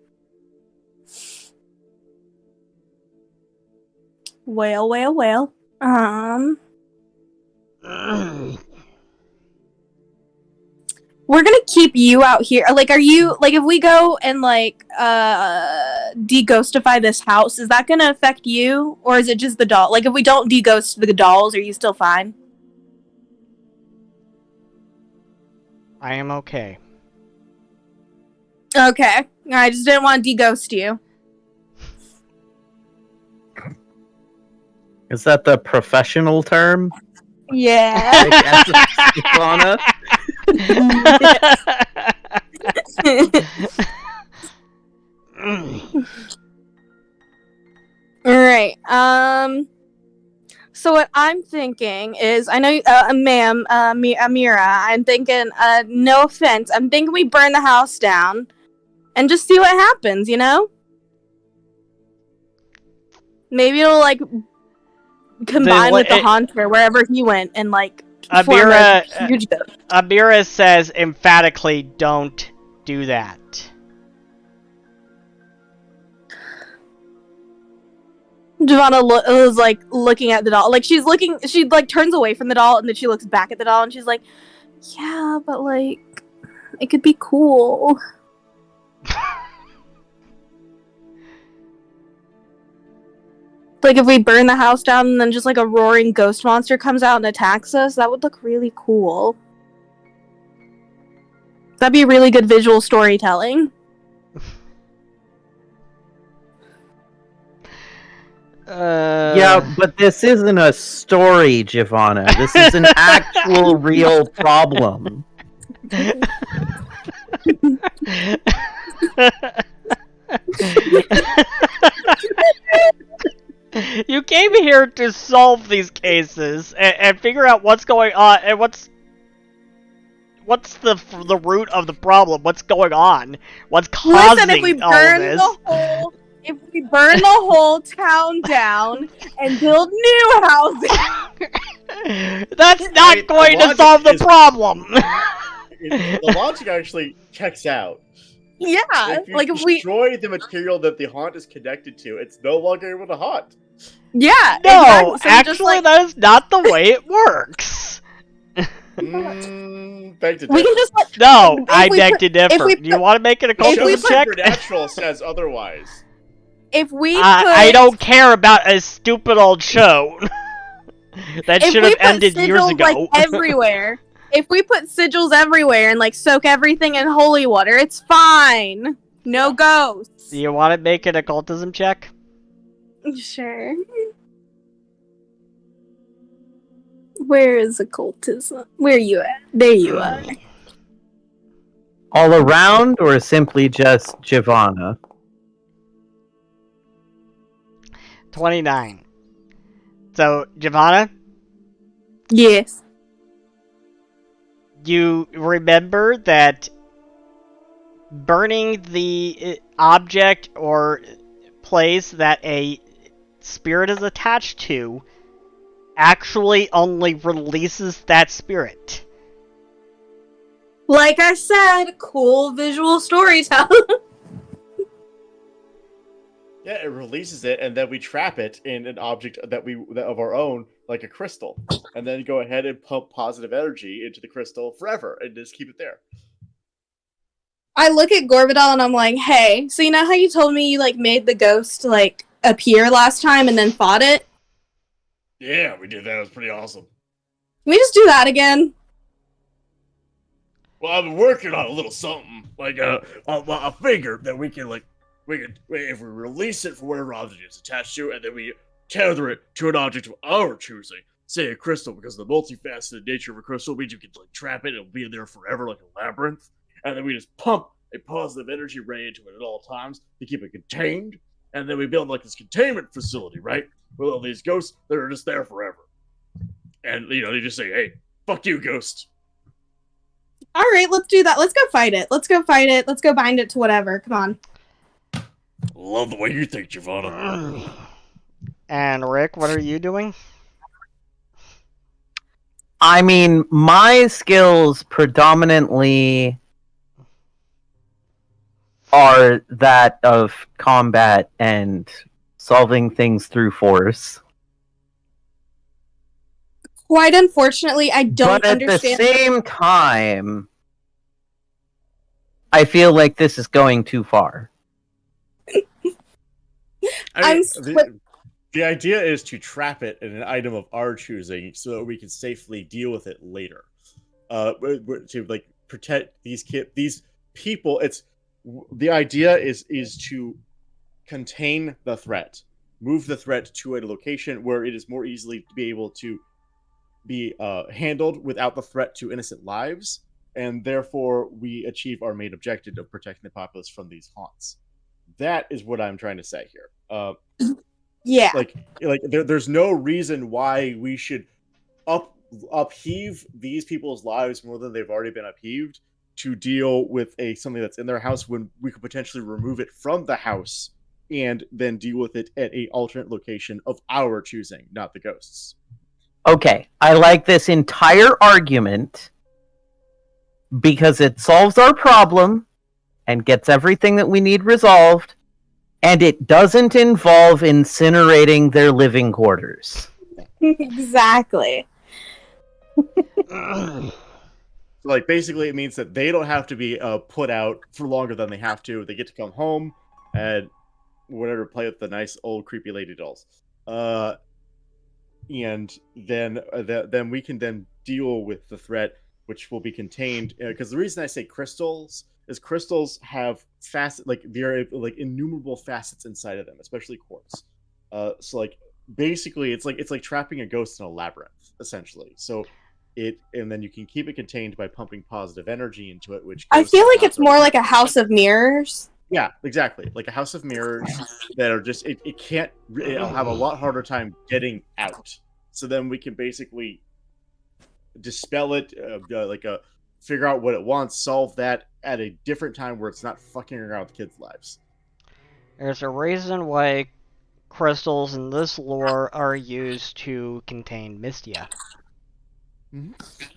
We're gonna keep you out here. Like, are you, like, if we go and, like, de-ghostify this house, is that gonna affect you? Or is it just the doll? Like, if we don't de-ghost the dolls, are you still fine? I am okay. Okay. I just didn't want to de-ghost you. Is that the professional term? Yeah. Like, as a Svetlana? Alright, so what I'm thinking is, I know, ma'am, Amira, I'm thinking, no offense, I'm thinking we burn the house down and just see what happens, you know? Maybe it'll, like, combine with the haunter wherever he went and, like, form a huge ghost. Amira says emphatically, don't do that. Giovanna was like looking at the doll, like she like turns away from the doll and then she looks back at the doll and she's like, yeah, but like it could be cool. Like, if we burn the house down and then just, like, a roaring ghost monster comes out and attacks us, that would look really cool. That'd be really good visual storytelling. Yeah, but this isn't a story, Giovanna. This is an actual, real problem. You came here to solve these cases and figure out what's going on and what's the root of the problem. What's going on? What's causing Listen, if we all burn this? if we burn the whole town down and build new houses, That's not going to solve the problem. The logic actually checks out. yeah, If you like if we, destroy the material that the haunt is connected to, it's no longer able to haunt. yeah, No, exactly. So actually, that is not the way it works. Beg to we differ. can just like, No, if I we beg put- to differ. we Do you want to make it a if we cultism put check? Supernatural says otherwise. if we put, I don't care about a stupid old show. That if should we have put ended years sigils, ago. like everywhere. If we put sigils everywhere and like soak everything in holy water, it's fine. No ghosts. Do you want to make it a cultism check? Sure. Where is occultism? Where you at? There you are. All around, or simply just Giovanna? 29. So, Giovanna, Yes. you remember that burning the object or place that a spirit is attached to actually only releases that spirit. Like I said, cool visual storytelling. Yeah, it releases it, and then we trap it in an object that of our own, like a crystal, and then go ahead and pump positive energy into the crystal forever, and just keep it there. I look at Gorbadal and I'm like, hey, so you know how you told me you like made the ghost like appear last time and then fought it? Yeah, we did that. It was pretty awesome. Can we just do that again? Well, I've been working on a little something, like a figure that we can if we release it for whatever object it's attached to, and then we tether it to an object of our choosing, say a crystal, because the multifaceted nature of a crystal means you can like trap it and it'll be in there forever like a labyrinth, and then we just pump a positive energy ray into it at all times to keep it contained, and then we build like this containment facility, right, with all these ghosts that are just there forever, and you know they just say, "Hey, fuck you, ghost." All right, let's do that. Let's go fight it. Let's go fight it. Let's go bind it to whatever. Come on. Love the way you think, Giovanna. And Rick, what are you doing? I mean, my skills predominantly are that of combat and solving things through force. Quite unfortunately, I don't But at understand. the same time, I feel like this is going too far. I'm The idea is to trap it in an item of our choosing so that we can safely deal with it later. To like protect these people. The idea is to contain the threat, move the threat to a location where it is more easily to be able to be handled without the threat to innocent lives, and therefore we achieve our main objective of protecting the populace from these haunts. That is what I'm trying to say here. Yeah. Like there's no reason why we should upheave these people's lives more than they've already been upheaved to deal with something that's in their house when we could potentially remove it from the house and then deal with it at a alternate location of our choosing, not the ghosts. Okay, I like this entire argument because it solves our problem and gets everything that we need resolved, and it doesn't involve incinerating their living quarters. Exactly. Like, basically it means that they don't have to be put out for longer than they have to. They get to come home and whatever, play with the nice old creepy lady dolls. and then we can then deal with the threat, which will be contained. Because the reason I say crystals is crystals have there are like innumerable facets inside of them, especially quartz. So like basically, it's like trapping a ghost in a labyrinth, essentially. So and then you can keep it contained by pumping positive energy into it, which I feel like it's more like a house of mirrors. Yeah, exactly. Like a house of mirrors that are just it'll have a lot harder time getting out. So then we can basically dispel it, figure out what it wants, solve that at a different time where it's not fucking around with kids' lives. There's a reason why crystals in this lore are used to contain Mystia.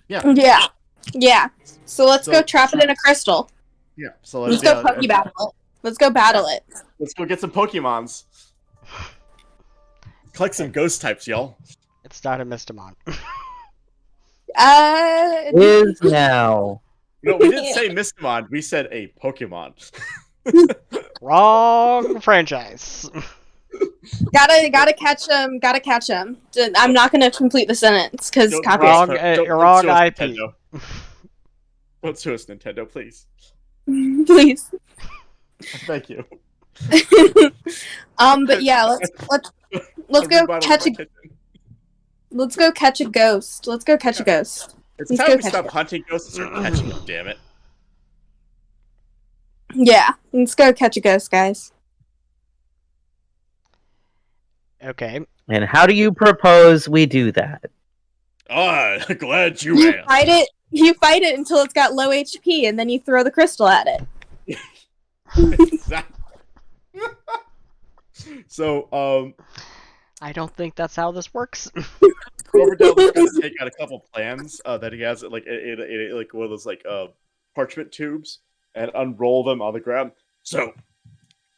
Yeah. So let's go trap it in a crystal. Yeah. So let's go Poke battle it. Let's go battle it. Let's go get some Pokemons. Collect some ghost types, y'all. It's not a Mystimon. Is now. No, we didn't say Mystimon. We said a Pokemon. Wrong franchise. Gotta catch him. Gotta catch him. I'm not gonna complete the sentence because copyright. Wrong IP. Don't sue us, Nintendo, please. Please. Thank you. But yeah, let's go catch a. Let's go catch a ghost. Let's go catch a ghost. It's time we stop hunting ghosts and start catching them. Damn it. Yeah, let's go catch a ghost, guys. Okay. And how do you propose we do that? Glad you asked. Fight it. You fight it until it's got low HP, and then you throw the crystal at it. So, I don't think that's how this works. Cloverdale's going to take out a couple plans that he has, like one of those parchment tubes, and unroll them on the ground. So,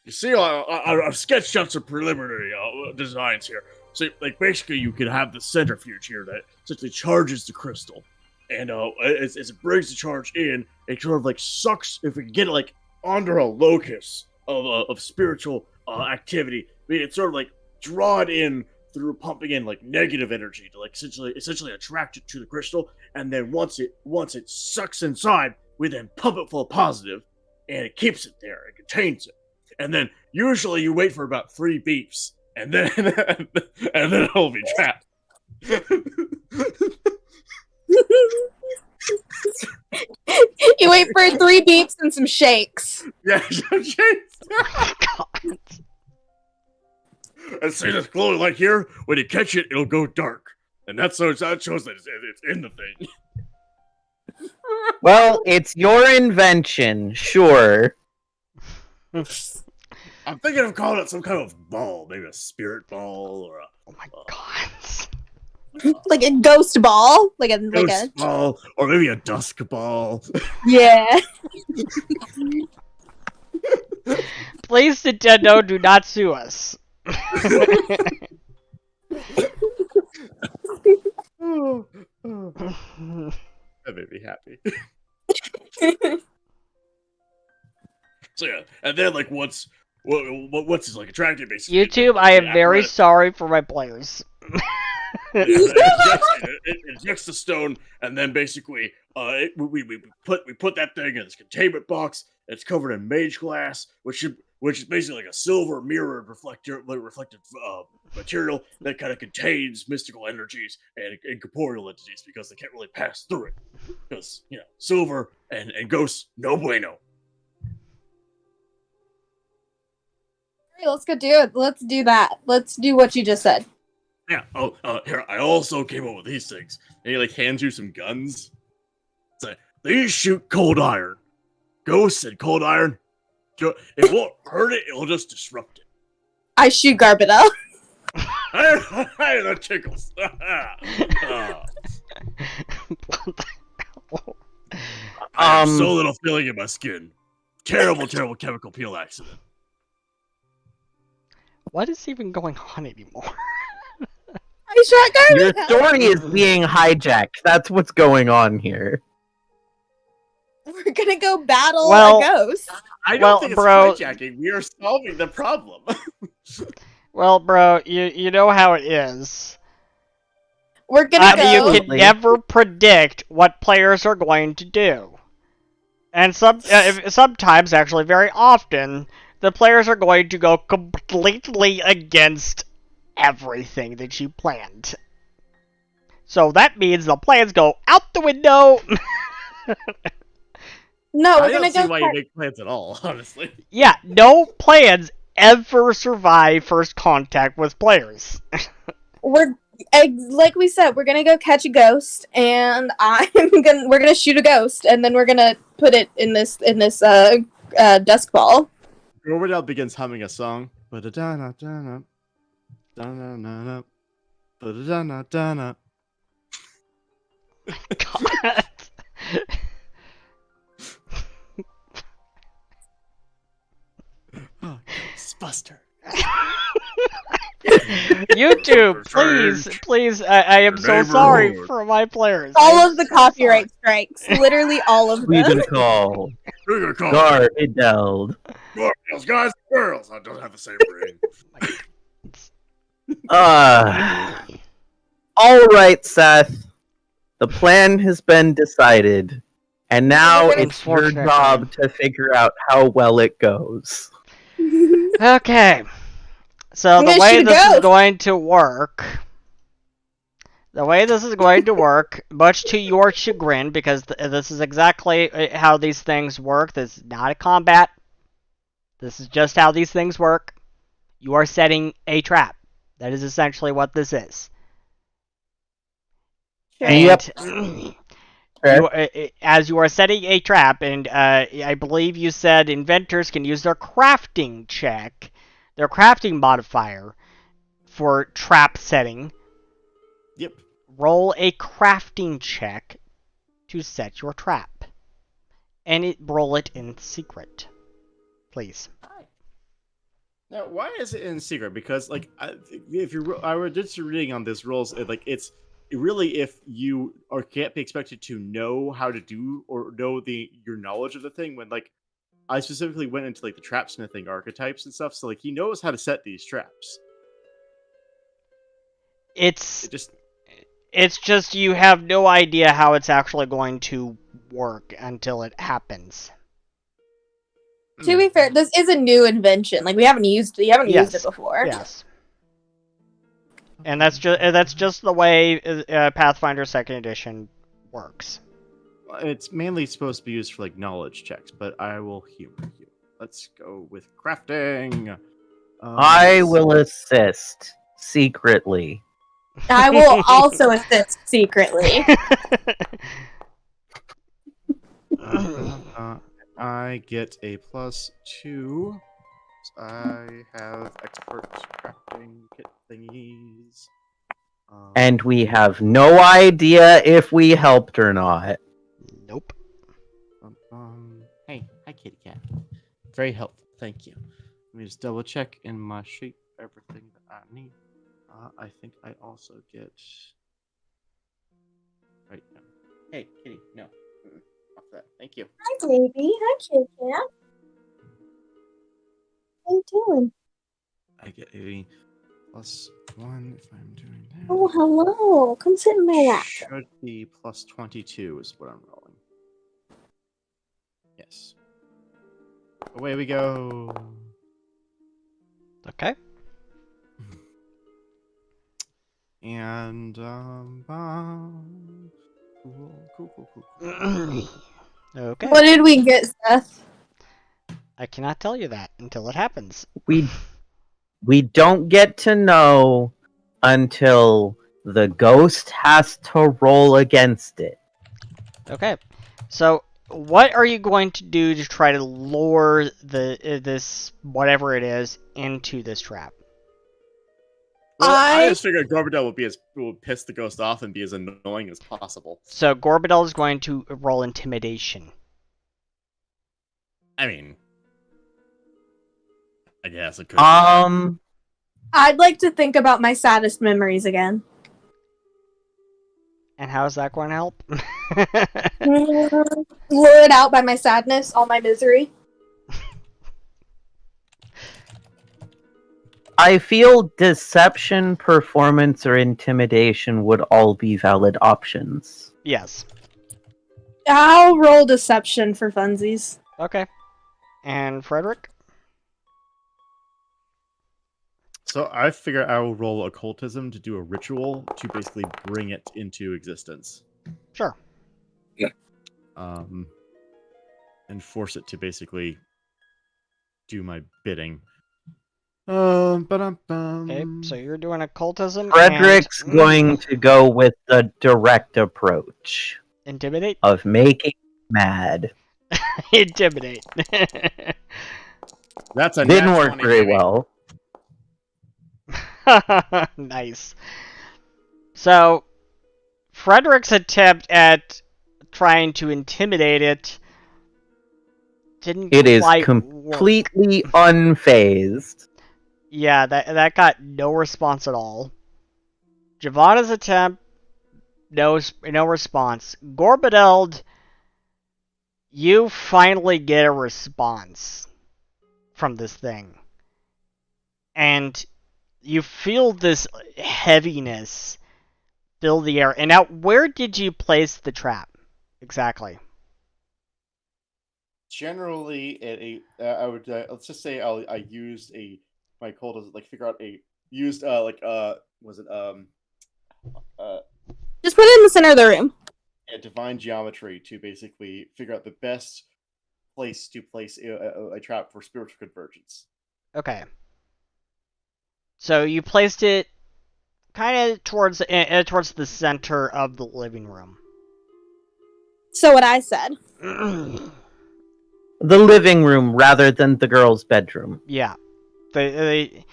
you see, I've sketched out some preliminary designs here. So, basically, you can have the centrifuge here that essentially charges the crystal. And as it brings the charge in, it sort of sucks, if we can get it under a locus of spiritual activity, it's sort of draw it in through pumping in negative energy to essentially attract it to the crystal, and then once it sucks inside, we then pump it full of positive, and it keeps it there, it contains it. And then usually you wait for about 3 beeps, and then it'll be trapped. You wait for 3 beeps and some shakes. Yeah, some shakes. Oh my God. And see this glowing light here? When you catch it, it'll go dark. And that shows that it's in the thing. Well, it's your invention, sure. I'm thinking of calling it some kind of ball. Maybe a spirit ball or a... Oh my God. Like a ghost ball? Like a ball, or maybe a dusk ball. Yeah. Please, Nintendo, do not sue us. That made me happy. So yeah, and then what's his attractive basically? YouTube, I am very sorry for my players. It injects the stone, and then basically, we put that thing in this containment box. It's covered in mage glass, which is basically a silver mirror reflective material that kind of contains mystical energies and incorporeal entities because they can't really pass through it. Because silver and ghosts, no bueno. Let's go do it. Let's do that. Let's do what you just said. Yeah. Oh, here, I also came up with these things. And he hands you some guns. So these shoot cold iron. Ghosts and cold iron. It won't hurt it. It'll just disrupt it. I shoot Garbadell. Hey, that tickles. I have so little feeling in my skin. Terrible, terrible chemical peel accident. What is even going on anymore? I shot Your Garbadell. story is being hijacked. That's what's going on here. We're gonna go battle a ghost. I don't think it's hijacking. We are solving the problem. Well, bro, you know how it is. We're gonna go. You can Absolutely. never predict what players are going to do. And sometimes, actually very often, the players are going to go completely against everything that you planned. So that means the plans go out the window. No, I we're don't gonna see go. why you make plans at all, honestly. Yeah, no plans ever survive first contact with players. We're like we said, we're gonna go catch a ghost, and we're gonna shoot a ghost, and then we're gonna put it in this dusk ball. Gorbadel begins humming a song. Ba-da-da-na-da-na. Da-na-na-na. Ba-da-da-na-da-na. God. Oh, Ghostbuster. YouTube, please, I am so sorry Neighborhood. for my players. All I'm of the so copyright strikes, literally all of We them. gonna call We're gonna call Garbadeld. girls, guys, girls. I don't have the same ring. All right, Seth. The plan has been decided, and now it's your Unfortunately. job to figure out how well it goes. sorry. Okay. So I'm the gonna way shoot a this is ghost. going to work, much to your chagrin, because this is exactly how these things work. This is not a combat. This is just how these things work. You are setting a trap. That is essentially what this is. Yep. And Okay. as you are setting a trap, and I believe you said inventors can use their crafting check, their crafting modifier, for trap setting. Yep. Roll a crafting check to set your trap. And roll it in secret. Please. Now, why is it in secret? Because, like, I were just reading on this rules, it's really if you can't be expected to know how to do or know your knowledge of the thing. When, like, I specifically went into like the trap smithing archetypes and stuff, so like he knows how to set these traps. It's It just just you have no idea how it's actually going to work until it happens. To be fair, this is a new invention. Like we haven't used it before. Yes. And that's just the way Pathfinder 2nd Edition works. it's mainly supposed to be used for like knowledge checks, but I will humor you. Let's go with crafting. I will assist secretly. I will also assist secretly. I get a +2. I have expert crafting kit thingies. And we have no idea if we helped or not. Nope. Hey, hi kitty cat. Very helpful, thank you. Let me just double check in my sheet everything that I need. I think I also get. Right, no. Hey, kitty, no. Off that. Thank you. Hi, baby. Hi, Kit Kat. How you doing? I get a +1 if I'm doing that. Oh, hello. Come sit in my lap. Should be +22 is what I'm rolling. Yes. Away we go. Okay. And cool. Okay. What did we get, Seth? I cannot tell you that until it happens. We don't get to know until the ghost has to roll against it. Okay. So, what are you going to do to try to lure this whatever it is into this trap? Well, I I- just figured Gorbadel will piss the ghost off and be as annoying as possible. So, Gorbadel is going to roll intimidation. I mean, I guess it could. I'd like to think about my saddest memories again. And how is that going to help? Lured out by my sadness, all my misery. I feel deception, performance, or intimidation would all be valid options. Yes. I'll roll deception for funsies. Okay. And Frederick? So I figure I will roll occultism to do a ritual to basically bring it into existence. Sure. And force it to basically do my bidding. Okay, so you're doing occultism Frederick's and going to go with the direct approach intimidate. of making mad. Intimidate. That's a Didn't nat work 20, very baby. well. Nice. So, Frederick's attempt at trying to intimidate it didn't It is quite work. completely unfazed. Yeah, that got no response at all. Giovanna's attempt, no response. Gorbadeld, you finally get a response from this thing. And you feel this heaviness fill the air. And now, where did you place the trap? Exactly. Generally, at I would let's just say I used my call to like figure out was it Just put it in the center of the room. divine geometry to basically figure out the best place to place a trap for spiritual convergence. Okay. So you placed it kind of towards the center of the living room. So what I said. The living room rather than the girl's bedroom. Yeah. That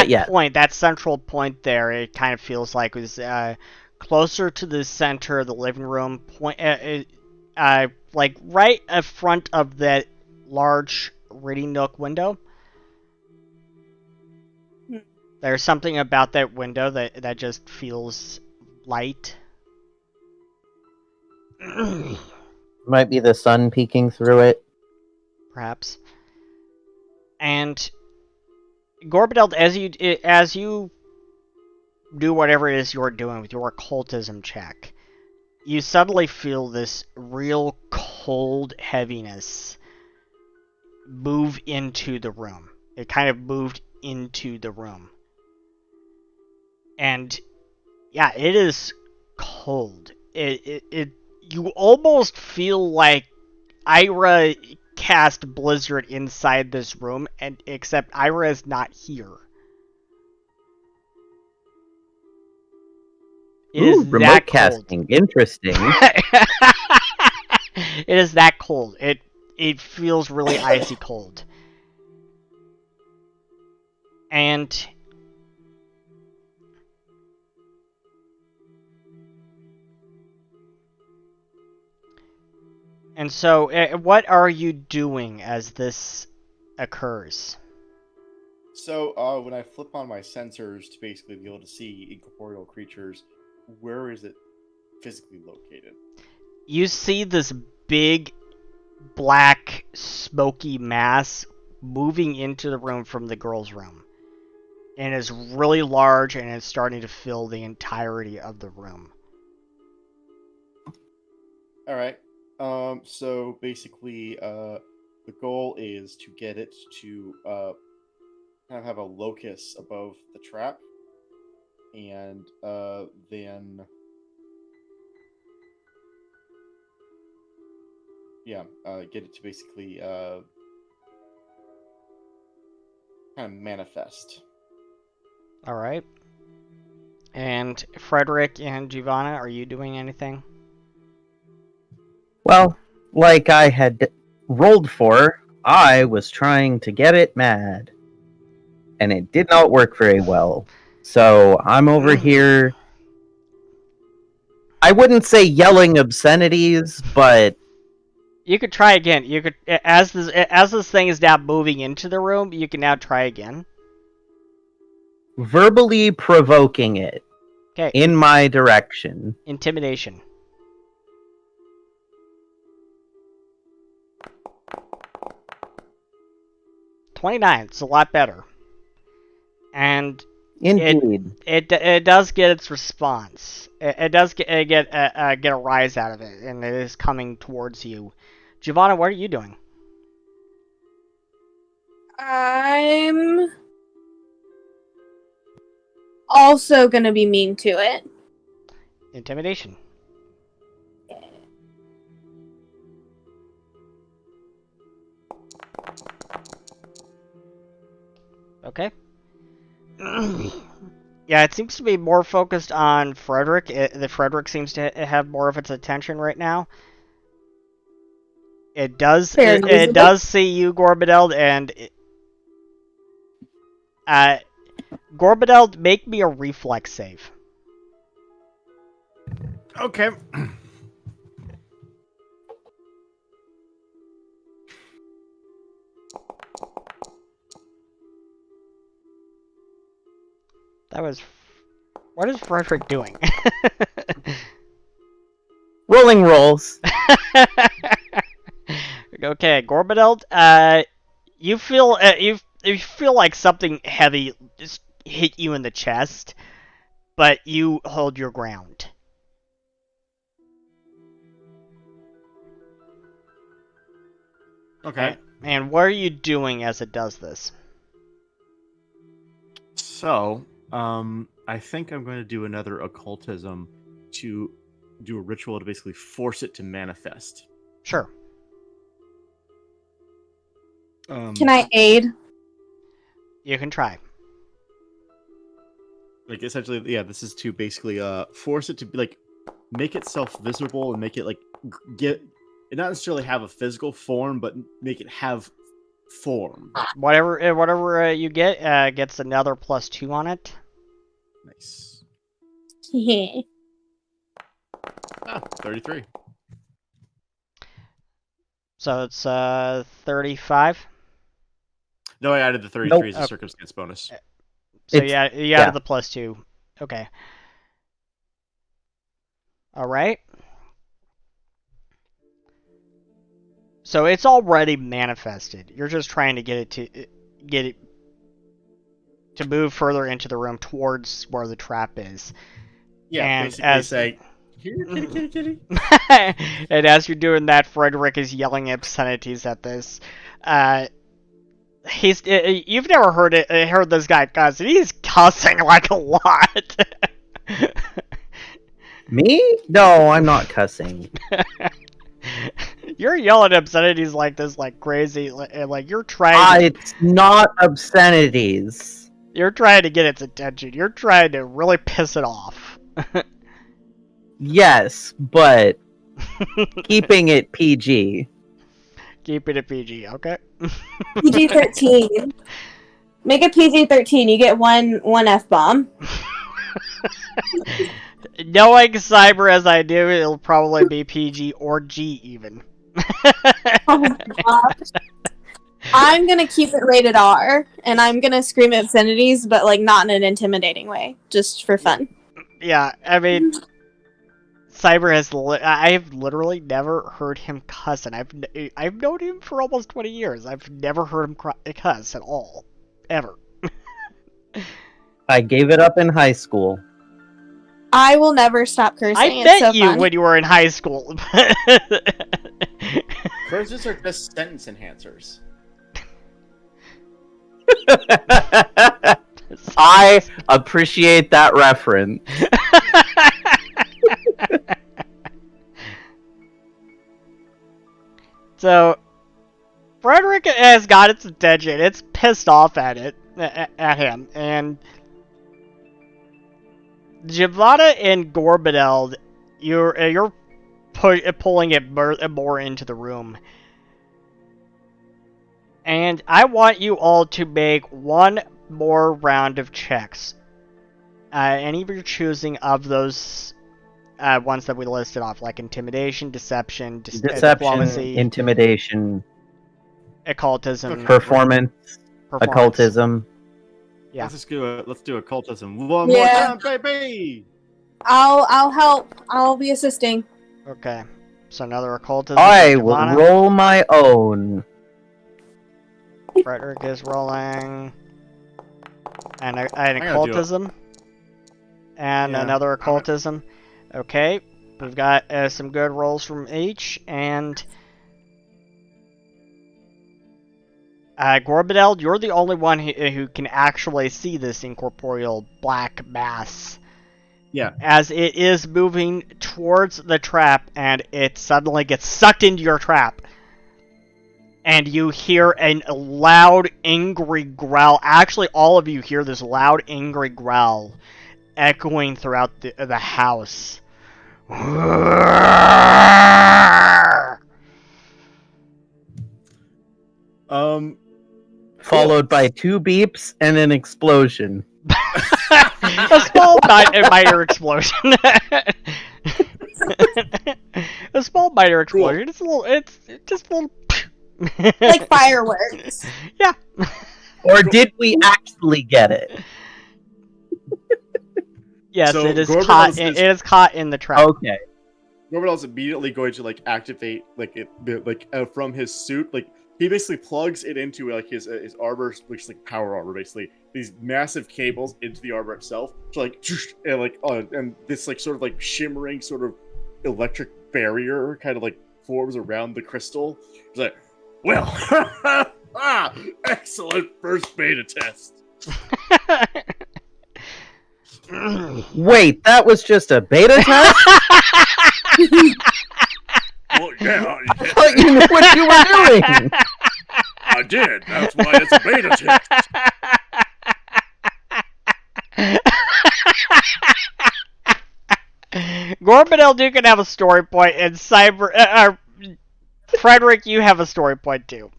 yeah. point, that central point there, it kind of feels like was closer to the center of the living room, like right in front of that large reading nook window. There's something about that window that just feels light. Might be the sun peeking through it. Perhaps. And Gorbadeld, as you do whatever it is you're doing with your occultism check, you suddenly feel this real cold heaviness move into the room. It kind of moved into the room. And yeah, it is cold. You almost feel like Ira cast Blizzard inside this room, and except Ira is not here. It is remote that casting. cold. Interesting. It is that cold. It feels really icy cold. And so, what are you doing as this occurs? So, when I flip on my sensors to basically be able to see incorporeal creatures, where is it physically located? You see this big, black, smoky mass moving into the room from the girl's room. And it's really large, and it's starting to fill the entirety of the room. Alright. So basically, the goal is to get it to kind of have a locus above the trap, and then get it to basically kind of manifest. All right. And Frederick and Giovanna, are you doing anything? Well, like I had rolled for, I was trying to get it mad. And it did not work very well. So I'm over here. I wouldn't say yelling obscenities, but You could try again. You could, as this thing is now moving into the room, you can now try again. verbally provoking it Okay. in my direction. Intimidation. $29. It's a lot better. And Indeed. it does get its response. It does get a rise out of it, and it is coming towards you. Giovanna, what are you doing? I'm also gonna be mean to it. Intimidation. Okay. Yeah, it seems to be more focused on Frederick. The Frederick seems to have more of its attention right now. It does. It does see you, Gorbadeld, and Gorbadeld, make me a reflex save. Okay. That was. What is Frederick doing? Rolling rolls. Okay, Gorbadeld. You feel you feel like something heavy just hit you in the chest, but you hold your ground. Okay. And what are you doing as it does this? So, I think I'm going to do another occultism to do a ritual to basically force it to manifest. Sure. Can I aid? You can try. Like, essentially, yeah, this is to basically force it to be like make itself visible and make it like get it not necessarily have a physical form, but make it have form. Whatever you get gets another +2 on it. Nice. Yeah. 33. So it's 35. No, I added the 33 Nope. as a circumstance bonus. So It's- yeah, you yeah. added the +2. Okay. All right. So it's already manifested. You're just trying to get it to move further into the room towards where the trap is. Yeah, and basically as say, here, kitty, kitty, kitty. and as you're doing that, Frederick is yelling obscenities at this. You've never heard this guy cuss. He's cussing like a lot. Me? No, I'm not cussing. You're yelling obscenities like this, like crazy, like you're trying. It's not obscenities. You're trying to get its attention. You're trying to really piss it off. Yes, but keeping it PG. Keep it a PG, okay? PG-13. Make it PG-13. You get one F-bomb. Knowing Cyber as I do, it'll probably be PG or G even. Oh my gosh. I'm gonna keep it rated R, and I'm gonna scream obscenities, but like not in an intimidating way, just for fun. Yeah, I mean, Cyber has. I've literally never heard him cuss, and I've known him for almost 20 years. I've never heard him cuss at all, ever. I gave it up in high school. I will never stop cursing. I It's met so you fun. when you were in high school. Curses are just sentence enhancers. I appreciate that reference. So, Frederick has got its attention. It's pissed off at him, and Giovanna and Gorbadeld, you're pulling it more into the room. And I want you all to make one more round of checks. Any of your choosing of those ones that we listed off, like intimidation, deception, diplomacy, intimidation, occultism, performance, occultism. Yeah. Let's do occultism one Yeah. more time, baby. I'll help. I'll be assisting. Okay. So another occultism. I for will Giovanna. roll my own. Frederick is rolling. and an gotta do it. occultism, and Yeah, another occultism. Okay, we've got some good rolls from each, and Gorbadel, you're the only one who can actually see this incorporeal black mass. Yeah. As it is moving towards the trap, and it suddenly gets sucked into your trap. And you hear a loud, angry growl. Actually, all of you hear this loud, angry growl echoing throughout the house. Followed by 2 beeps and an explosion. A small minor explosion. A small minor explosion. It's just a little. Like fireworks. Yeah. Or did we actually get it? Yes, So it is Gorbadel caught. is- It is caught in the trap. Okay. Gorbadal's immediately going to like activate from his suit. Like he basically plugs it into like his armor, which is like power armor, basically. These massive cables into the armor itself, so and this like sort of like shimmering sort of electric barrier kind of like forms around the crystal. It's like, Well, excellent first beta test. Wait, that was just a beta test? Well, yeah, I thought you knew what you were doing. I did. That's why it's a beta test. Gorbadel, you can have a story point, and Frederick, you have a story point too.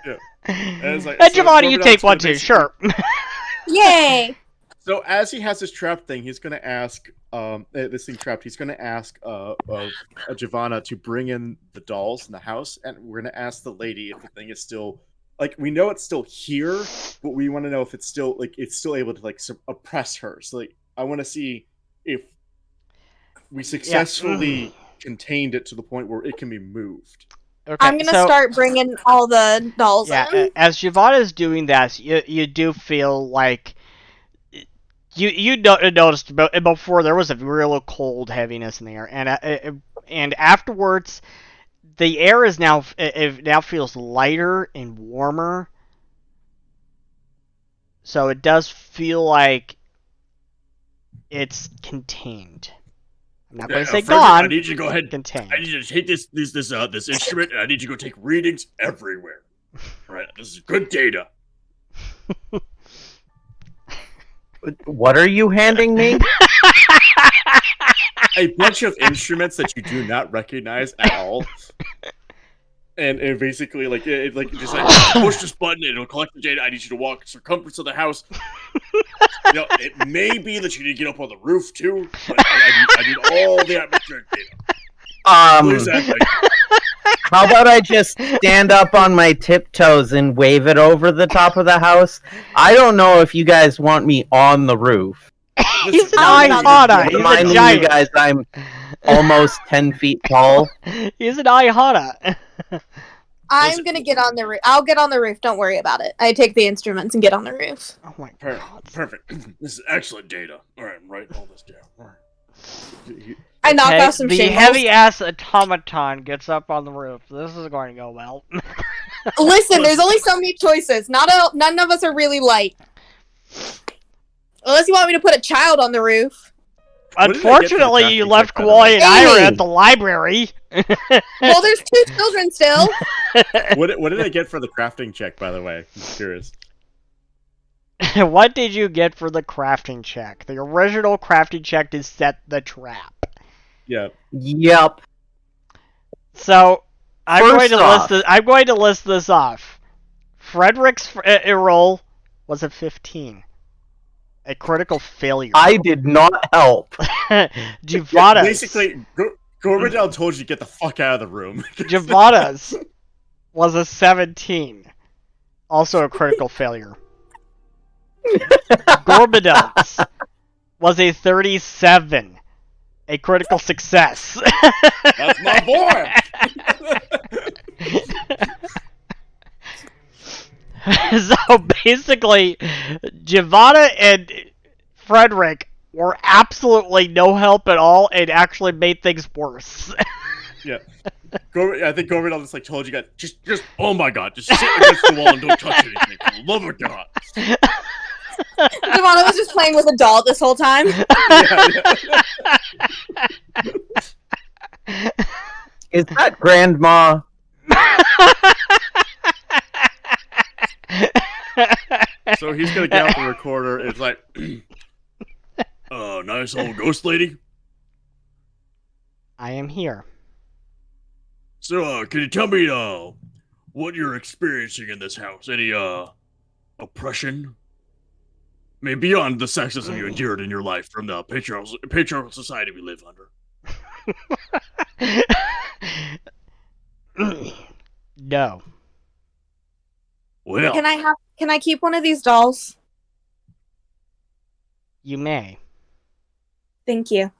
yeah. And, it's like, And so Giovanni, you Gorbadal's take one gonna too, sure. Yay! So as he has this trap thing, he's gonna ask this thing trapped. He's gonna ask Giovanna to bring in the dolls in the house, and we're gonna ask the lady if the thing is still like we know it's still here, but we want to know if it's still able to like oppress her. So like I want to see if we successfully contained it to the point where it can be moved. Okay, I'm gonna start bringing all the dolls in. As Giovanna's doing that, you do feel like you noticed before there was a real cold heaviness in the air, and afterwards the air is now feels lighter and warmer, so it does feel like it's contained. I'm not going to say Frederick, gone. I need you to go ahead. Contained. I need you to take this instrument, and I need you to go take readings everywhere. All right, this is good data. What are you handing me? A bunch of instruments that you do not recognize at all. And basically, like, just like Push this button, and it'll collect the data. I need you to walk the circumference of the house. It may be that you need to get up on the roof too, but I need all the atmospheric data. Please, How about I just stand up on my tiptoes and wave it over the top of the house? I don't know if you guys want me on the roof. He's an I'm Ihata. He's a Reminding you giant. guys, I'm almost 10 feet tall. He's an Ihata. I'm gonna get on the roof. I'll get on the roof. Don't worry about it. I take the instruments and get on the roof. Oh my perfect. god. Perfect. This is excellent data. All right, I'm writing all this down. All right. I knock off some the shingles. heavy-ass automaton gets up on the roof. This is going to go well. Listen, there's only so many choices. None of us are really light. Unless you want me to put a child on the roof. What did I get for the Unfortunately, you crafting left check, by the Kawhi way? and Ira Amy! at the library. Well, there's 2 children still. What did I get for the crafting check, by the way? I'm just curious. What did you get for the crafting check? The original crafting check to set the trap. Yeah. Yep. So I'm First going to off- I'm going to list this off. Frederick's roll was a 15, a critical failure. I did not help. Giovanna's Basically, Gorbadel told you to get the fuck out of the room. Giovanna's was a 17, also a critical failure. Gorbadel's was a 37, a critical success. That's my boy! So basically, Giovanna and Frederick were absolutely no help at all and actually made things worse. Yeah. I think Gorbadel just like told you guys, just, oh my god, just sit against the wall and don't touch anything. For the love of God. Giovanna was just playing with a doll this whole time. Is that Grandma? So he's gonna get out the recorder. And it's like, nice old ghost lady. I am here. So, can you tell me, what you're experiencing in this house? Any, oppression? I mean, beyond the sexism you endured in your life from the patriarchal society we live under. No. Well, Can I keep one of these dolls? You may. Thank you.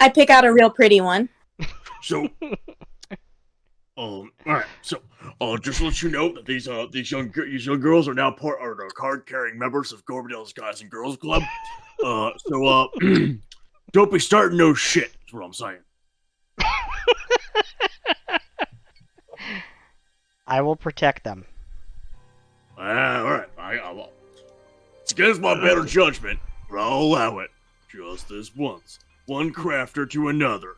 I pick out a real pretty one. so, alright, so, just to let you know that these young girls are now card-carrying members of Gorbadel's Guys and Girls Club. Don't be starting no shit, is what I'm saying. I will protect them. Alright, it's against my better judgment, but I'll allow it. Just this once. One crafter to another.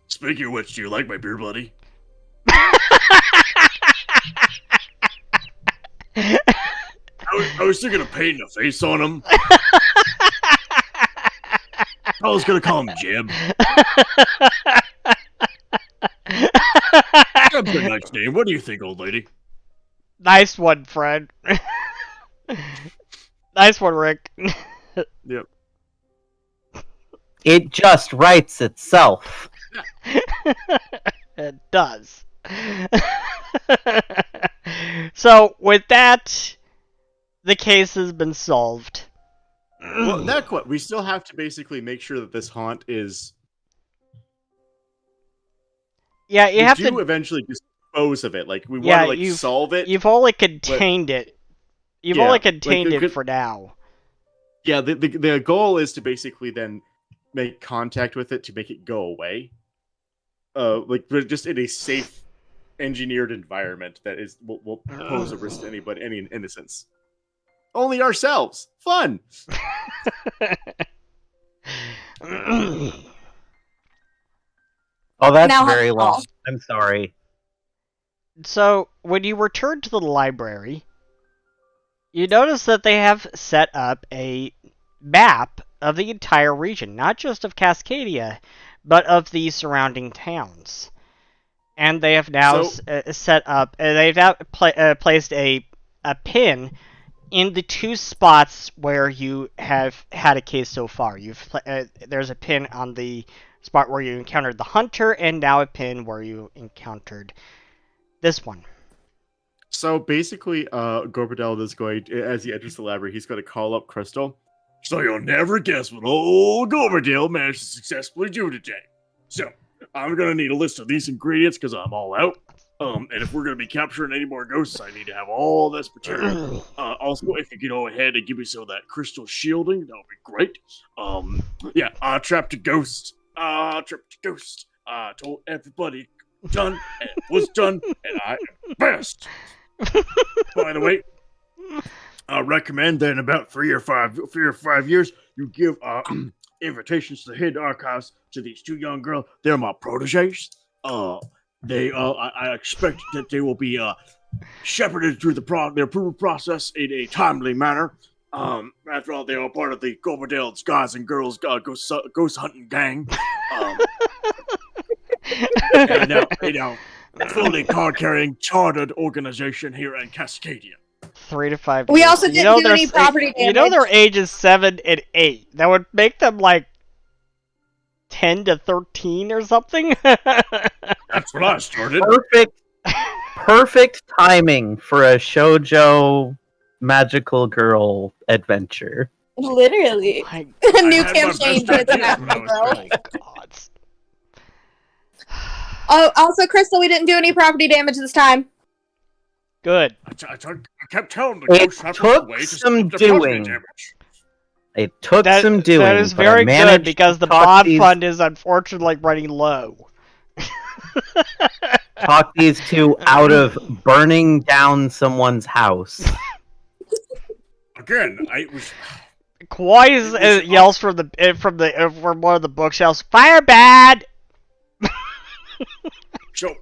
Speaking of which, do you like my beer, buddy? I was thinking of painting a face on him. I was gonna call him Jeb. Jeb's a nice name. What do you think, old lady? Nice one, Fred. Nice one, Rick. Yep. It just writes itself. It does. So, with that, the case has been solved. Well, we still have to basically make sure that this haunt is. Yeah, you have to to eventually dispose of it. Like we want to solve it. You've only contained it. You've only contained it for now. Yeah, the goal is to basically then make contact with it to make it go away. But just in a safe, engineered environment that will pose a risk to anybody, any innocence. Only ourselves. Fun. Oh, that's Now very how- long. I'm sorry. So, when you return to the library, you notice that they have set up a map of the entire region, not just of Cascadia, but of the surrounding towns. And they have now set up, they've now placed a pin in the two spots where you have had a case so far. There's a pin on the spot where you encountered the hunter, and now a pin where you encountered this one. So basically, Gorbadel is going, as he enters the library, he's going to call up Crystal. So you'll never guess what old Gorbadel managed to successfully do today. So, I'm gonna need a list of these ingredients because I'm all out. And if we're gonna be capturing any more ghosts, I need to have all this material. Also, if you could go ahead and give me some of that crystal shielding, that would be great. Trapped a ghost. Told everybody done and was done, and I am best. By the way, I recommend that in about 3 or 5 years, you give invitations to the hidden archives to these two young girls. They're my proteges. I expect that they will be shepherded through their approval process in a timely manner. After all, they are part of the Gorbadel Guys and Girls Ghost Hunting Gang. They now fully card-carrying chartered organization here in Cascadia. 3 to 5 We years. also didn't do any property damage. You know their ages 7 and 8. That would make them like 10 to 13 or something. That's what I started. Perfect timing for a shoujo magical girl adventure. Literally. My A new had my campaign best for the idea when I Magical was Girl. God. Oh, also, Crystal, we didn't do any property damage this time. Good. I kept telling the It ghost trappers took way to some stop the property doing. damage. It took some doing, That is but I very good managed because to the talk bond these, fund is unfortunately running low. talk these two out of burning down someone's house. Again, I was. Kawhi yells from one of the bookshelves, "Fire bad!" So,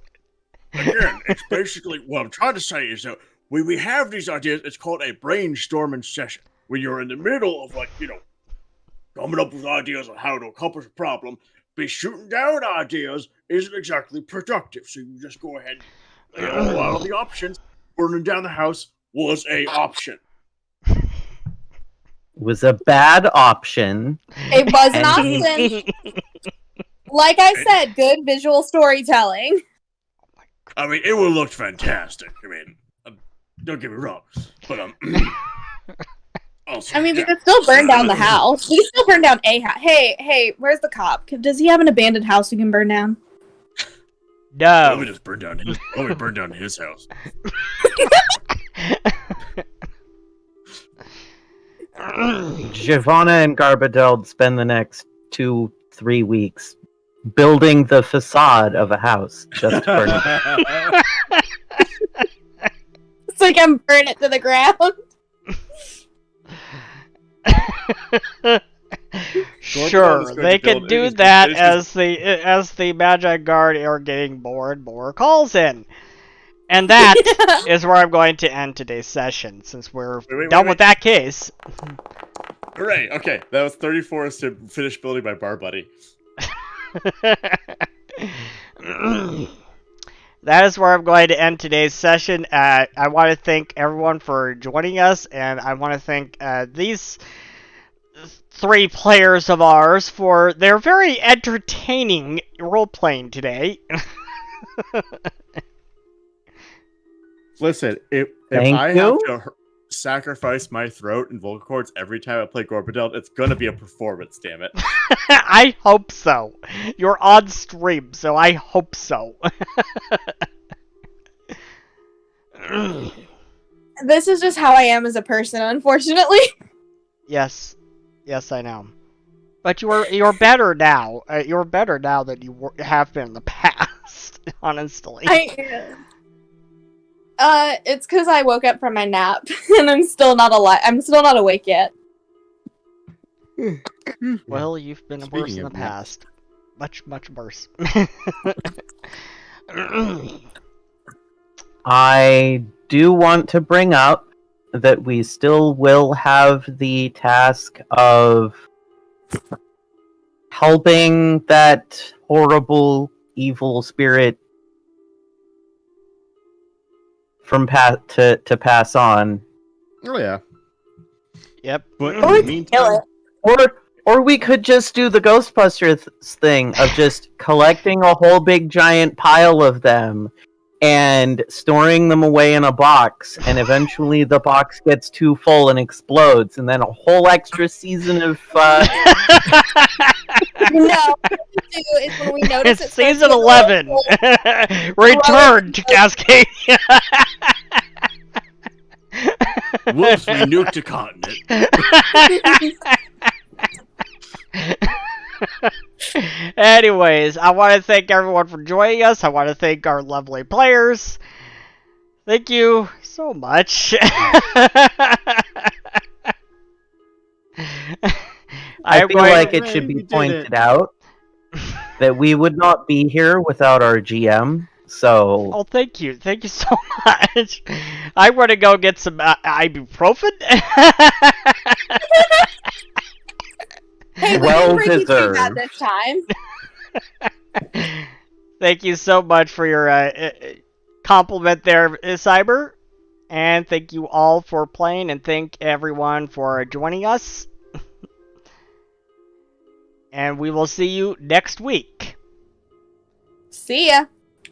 again, it's basically what I'm trying to say is that when we have these ideas, it's called a brainstorming session. When you're in the middle of, coming up with ideas on how to accomplish a problem, be shooting down ideas isn't exactly productive. So you just go ahead and lay all out of the options. Burning down the house was a option. Was a bad option. It was an And- option. Like I said, good visual storytelling. I mean, it would have looked fantastic. I mean, don't get me wrong, but also, I mean, we could still burn down the house. We could still burn down a house. Hey, where's the cop? Does he have an abandoned house we can burn down? Why don't we No. just burn down his? Why don't we burn down his house? Giovanna and Garbadeld spend the next 2-3 weeks building the facade of a house just to burn it. It's like I'm burning it to the ground. Sure, they can do that as the Magi Guard are getting more and more calls in. And that is where I'm going to end today's session, since we're done with that case. Hooray! Okay, that was 34 to finish building my bar buddy. That is where I'm going to end today's session. I want to thank everyone for joining us, and I want to thank these 3 players of ours for their very entertaining role-playing today. Listen, if Thank I you. have to sacrifice my throat and vocal cords every time I play Gorbadelt, it's gonna be a performance, damn it. I hope so. You're on stream, so I hope so. This is just how I am as a person, unfortunately. Yes, I know. But you're better now. You're better now than you have been in the past. Honestly. It's because I woke up from my nap and I'm still not alive. I'm still not awake yet. Well, you've been Speaking worse in the of naps. past. Much, much worse. I do want to bring up that we still will have the task of helping that horrible evil spirit from to pass on, Oh yeah. Yep. But Or we in the can kill meantime, it. or we could just do the Ghostbusters thing of just collecting a whole big giant pile of them and storing them away in a box, and eventually the box gets too full and explodes, and then a whole extra season of No, what we do is when we notice It's starts season getting 11. full, Return to Cascadia. Whoops, we nuked a continent. Anyways, I want to thank everyone for joining us. I want to thank our lovely players. Thank you so much. I feel like it Hooray, should we be did pointed it. out that we would not be here without our GM. So Oh, thank you so much. I want to go get some ibuprofen. Hey, we Well didn't break you through that deserved. this time. Thank you so much for your compliment there, Cyber. And thank you all for playing, and thank everyone for joining us. And we will see you next week. See ya.